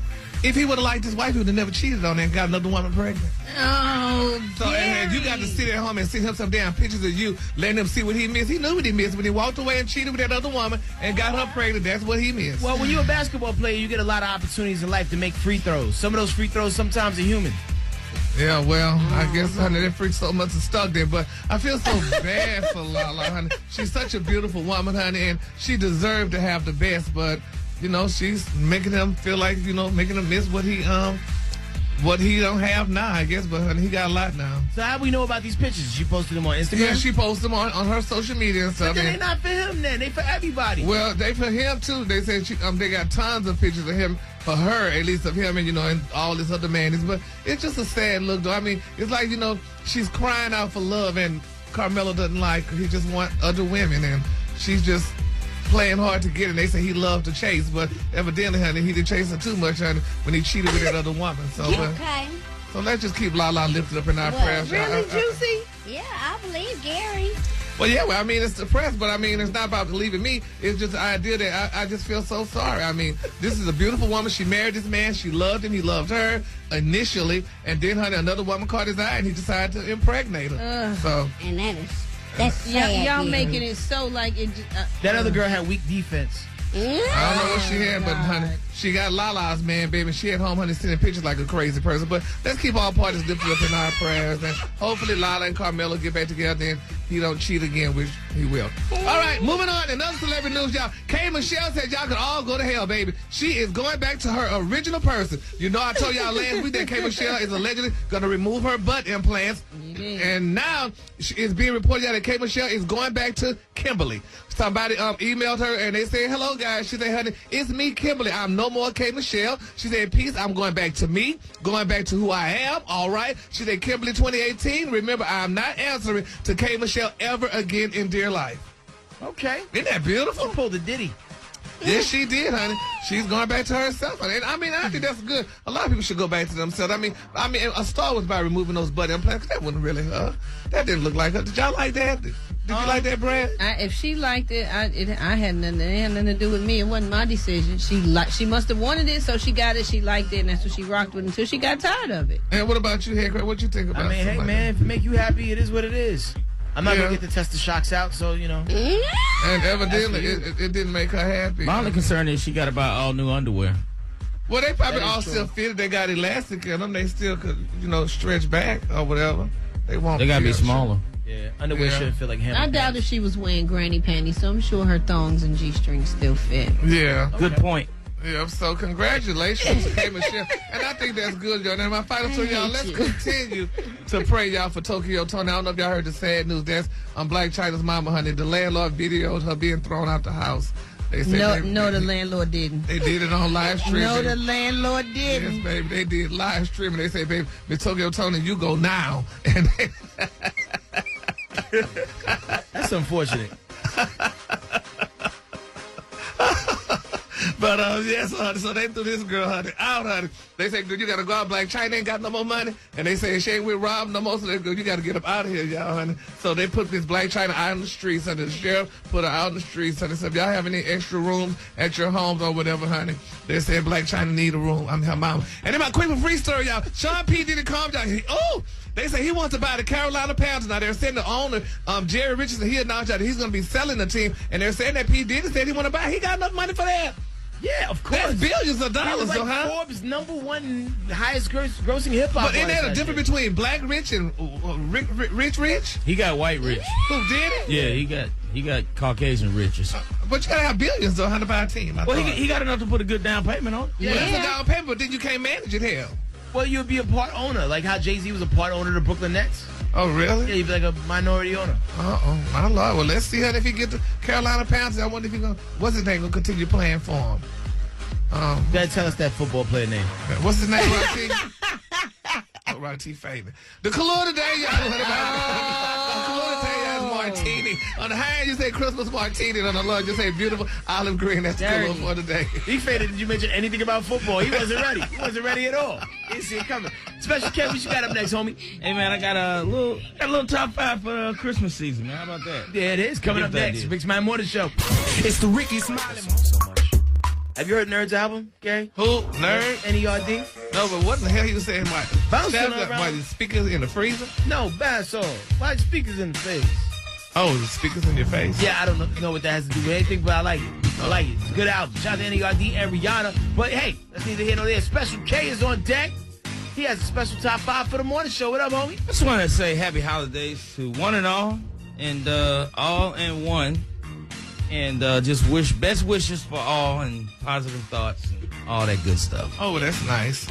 F: If he would have liked his wife, he would have never cheated on her and got another woman pregnant.
J: Oh,
F: so and you got to sit at home and send him some damn pictures of you, letting him see what he missed. He knew what he missed when he walked away and cheated with that other woman and got her pregnant. That's what he missed.
H: Well, when you're a basketball player, you get a lot of opportunities in life to make free throws. Some of those free throws sometimes are human.
F: Yeah, well, I guess, honey, that freak so much is stuck there. But I feel so bad for Lala, honey. She's such a beautiful woman, honey, and she deserved to have the best. But, you know, she's making him feel like, you know, making him miss what he what he don't have now, I guess, but honey, he got a lot now.
H: So how we know about these pictures? She posted them on Instagram?
F: Yeah, she posted them on her social media and stuff.
H: But then they not for him then. They for everybody.
F: Well, they for him, too. They said they got tons of pictures of him, for her, at least of him, and, and all this other man. But it's just a sad look, though. I mean, it's like, she's crying out for love, and Carmelo doesn't like her. He just want other women, and she's just playing hard to get it. They say he loved to chase, but evidently, honey, he didn't chase her too much, honey, when he cheated with that other woman. So,
I: Okay.
F: So let's just keep Lala lifted up in our prayers.
J: Really, Juicy?
I: Yeah, I believe Gary.
F: Well, yeah, I mean, it's depressed, but I mean, it's not about believing me. It's just the idea that I just feel so sorry. I mean, this is a beautiful woman. She married this man. She loved him. He loved her initially. And then, honey, another woman caught his eye, and he decided to impregnate her.
I: And that's sad.
J: Y'all making it so like it.
H: That other girl had weak defense.
F: I don't know what she had, but honey, she got Lala's man, baby. She at home, honey, sending pictures like a crazy person. But let's keep all parties lifted up in our prayers, and hopefully Lala and Carmelo get back together and he don't cheat again, which he will. All right, moving on. Another celebrity news, y'all. K. Michelle said y'all could all go to hell, baby. She is going back to her original person. I told y'all last week that K. Michelle is allegedly going to remove her butt implants. And now it's being reported that K. Michelle is going back to Kimberly. Somebody emailed her and they said, hello, guys. She said, honey, it's me, Kimberly. I'm no more K. Michelle. She said, peace. I'm going back to me, going back to who I am. All right. She said, Kimberly 2018. Remember, I'm not answering to K. Michelle ever again in dear life.
H: Okay.
F: Isn't that beautiful?
H: She pulled the Diddy.
F: Yes, she did, honey. She's going back to herself. And I mean, I think that's good. A lot of people should go back to themselves. I mean, a star was by removing those butt implants. That wasn't really her. That didn't look like her. Did y'all like that? Did you like that, Brad?
J: If she liked it, I had nothing. It had nothing to do with me. It wasn't my decision. She must have wanted it, so she got it. She liked it, and that's what she rocked with until she got tired of it.
F: And what about you, Haircut? What you think about?
H: I mean, hey man, if it make you happy, it is what it is. I'm not gonna get to test the shocks out, so
F: And evidently, it didn't make her happy.
G: My only concern is she got to buy all new underwear.
F: Well, they probably all still fitted. They got elastic in them. They still could, stretch back or whatever. They won't.
G: They gotta be smaller.
H: Yeah, underwear shouldn't feel like him.
J: I doubt if she was wearing granny panties, so I'm sure her thongs and G-strings still fit.
F: Yeah.
G: Good point.
F: Yeah, so congratulations, K. Michelle. And I think that's good, y'all. And my final to y'all, let's continue to pray, y'all, for Tokyo Tony. I don't know if y'all heard the sad news. That's Black China's mama, honey. The landlord videoed her being thrown out the house. They said
J: the landlord didn't.
F: They did it on live stream.
J: No, the landlord didn't.
F: Yes, baby, they did live streaming. They say, baby, Miss Tokyo Tony, you go now. And
H: that's unfortunate.
F: But, yes, honey, so they threw this girl, honey, out, honey. They say, dude, you got to go out. Black China ain't got no more money. And they say, she ain't with Rob no more, so they go, you got to get up out of here, y'all, honey. So they put this Black China out in the streets, and the sheriff put her out in the streets. So they said, if y'all have any extra rooms at your homes or whatever, honey, they said Black China need a room. I'm her mama. And then my quick free story, y'all. Sean P. did calm down. They say he wants to buy the Carolina Panthers. Now, they're saying the owner, Jerry Richardson, he announced that he's going to be selling the team. And they're saying that P. Diddy said he want to buy. He got enough money for that.
H: Yeah, of course.
F: That's billions of dollars,
H: like Forbes' #1 highest grossing hip hop.
F: But isn't there a difference between black rich and rich?
G: He got white rich.
F: Who did it?
G: Yeah, he got Caucasian riches.
F: But you gotta have billions though, to buy a team.
G: He got enough to put a good down payment on.
F: Yeah, that's a down payment, but then you can't manage it. Hell.
H: Well, you'd be a part owner, like how Jay-Z was a part owner of the Brooklyn Nets.
F: Oh, really?
H: Yeah, you'd be like a minority owner.
F: My Lord. Well, let's see how if he get the Carolina Panthers. I wonder if what's his name, gonna continue playing for him.
H: You gotta tell us that football player name.
F: What's his name, Rocky? Rocky Fabian. The color today, y'all. The color today is martini. On the high end, you say Christmas martini. On the low, you say beautiful olive green. That's the color for today.
H: He faded. Did you mention anything about football? He wasn't ready. He wasn't ready at all. He didn't see it coming. Special Kev, what you got up next, homie?
G: Hey, man, I got a little top 5 for Christmas season, man. How about that?
H: Yeah, it is. Coming up next. Rickey Smiley Morning Show.
G: It's the Rickey Smiley.
H: Have you heard Nerd's album, okay?
F: Who? Nerd?
H: N-E-R-D?
F: No, but what the hell he was saying?
H: Bouncing around.
F: Why, the speakers in the freezer?
H: No, bass off. Why speakers in the face?
F: Oh, the speakers in your face?
H: Yeah, I don't know what that has to do with anything, but I like it. I like it. It's a good album. Shout out to N.E.R.D. and Rihanna. But hey, that's neither here nor there. Special K is on deck. He has a special top 5 for the morning show. What up, homie?
G: I just want to say happy holidays to one and all and one. And just best wishes for all and positive thoughts and all that good stuff.
F: Oh, that's nice.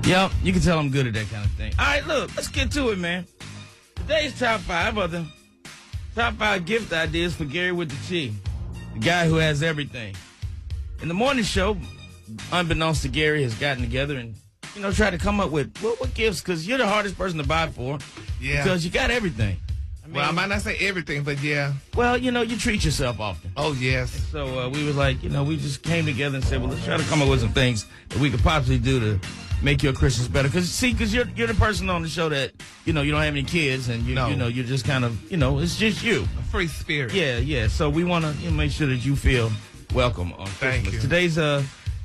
U: Yep, you can tell I'm good at that kind of thing. All right, look, let's get to it, man. Today's top 5 are the top 5 gift ideas for Gary with the T, the guy who has everything. In the morning show, unbeknownst to Gary, has gotten together and, tried to come up with what gifts, because you're the hardest person to buy for.
F: Yeah.
U: Because you got everything.
F: I might not say everything, but yeah.
U: Well, you treat yourself often.
F: Oh, yes.
U: So we was like, we just came together and said, well, let's try to come up with some things that we could possibly do to make your Christmas better. Because you're the person on the show that, you don't have any kids, and you're just kind of, it's just you.
F: A free spirit.
U: Yeah. So we want to make sure that you feel welcome on Christmas.
F: Thank you.
U: Today's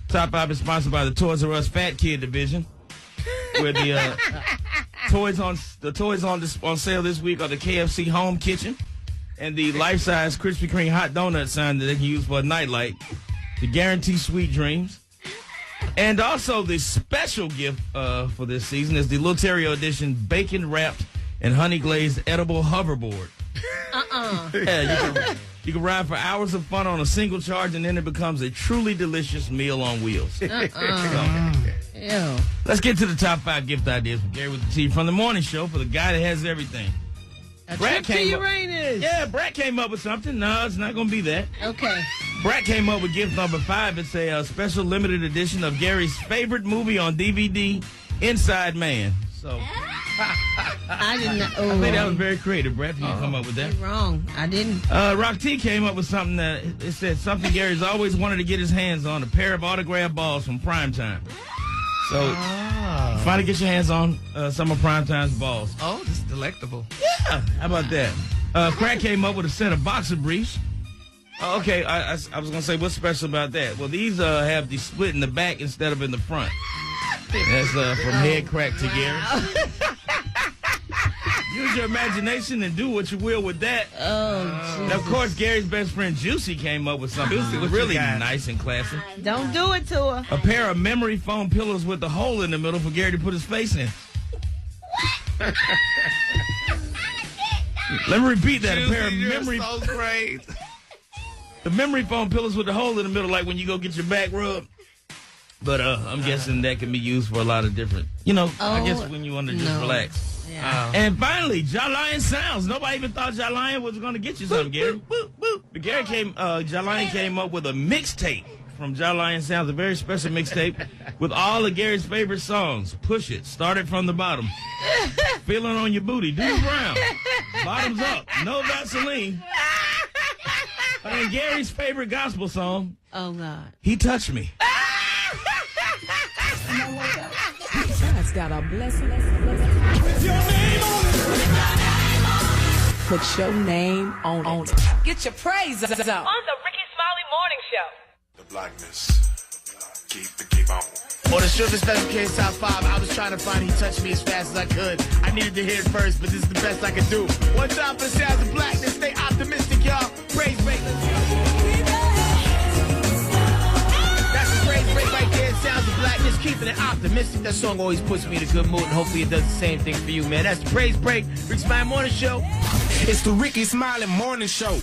U: top 5 is sponsored by the Toys R Us Fat Kid division, where the toys on sale this week are the KFC Home Kitchen and the life-size Krispy Kreme hot donut sign that they can use for a nightlight to guarantee sweet dreams. And also the special gift for this season is the Loterio edition bacon-wrapped and honey-glazed edible hoverboard. Yeah, you can ride for hours of fun on a single charge, and then it becomes a truly delicious meal on wheels.
J: Ew.
U: Let's get to the top 5 gift ideas from Gary with the T from the morning show for the guy that has everything.
J: Brad
U: came up with something. No, it's not going to be that.
J: Okay.
U: Brad came up with gift number 5. It's a special limited edition of Gary's favorite movie on DVD, Inside Man. So
J: I did not.
U: I think that was very creative, Brad. You come up with that.
J: You're wrong. I didn't.
U: Rock T came up with something that it said something Gary's always wanted to get his hands on: a pair of autographed balls from Primetime. So finally get your hands on some of Primetime's balls.
F: Oh, this is delectable.
U: Yeah. How about that? Crack came up with a set of boxer briefs. Okay, I was going to say, what's special about that? Well, these have the split in the back instead of in the front. That's from Head Crack to Gary. Use your imagination and do what you will with that. Now, of course, Gary's best friend Juicy came up with something really nice and classy.
J: Don't do it to her.
U: A pair of memory foam pillows with a hole in the middle for Gary to put his face in. Let me repeat that.
F: Juicy,
U: a pair of memory.
F: So great.
U: The memory foam pillows with the hole in the middle, like when you go get your back rubbed. But I'm guessing that can be used for a lot of different, I guess when you want to just relax.
J: Yeah.
U: And finally, Jalion Sounds. Nobody even thought Jalion was going to get you something, Gary. But Jalion came up with a mixtape from Jalion Sounds, a very special mixtape with all of Gary's favorite songs. Push It, Start It From the Bottom, Feeling on Your Booty, Do the Brown, Bottoms Up, No Vaseline, and Gary's favorite gospel song,
J: Oh, God.
U: He Touched Me.
B: God's got a blessing. Put your name on it. Get your praises up. On the Rickey Smiley Morning Show.
N: The blackness. Keep on.
H: On the Sugar Special Case Top 5, I was trying to find He Touched Me as fast as I could. I needed to hear it first, but this is the best I could do. One time for the sounds of blackness. Stay optimistic, y'all. Praise break. That's the praise break right there. Sounds of blackness, keeping it optimistic. That song always puts me in a good mood, and hopefully it does the same thing for you, man. That's the praise break. Rickey Smiley Morning Show.
N: It's the Rickey Smiley Morning Show.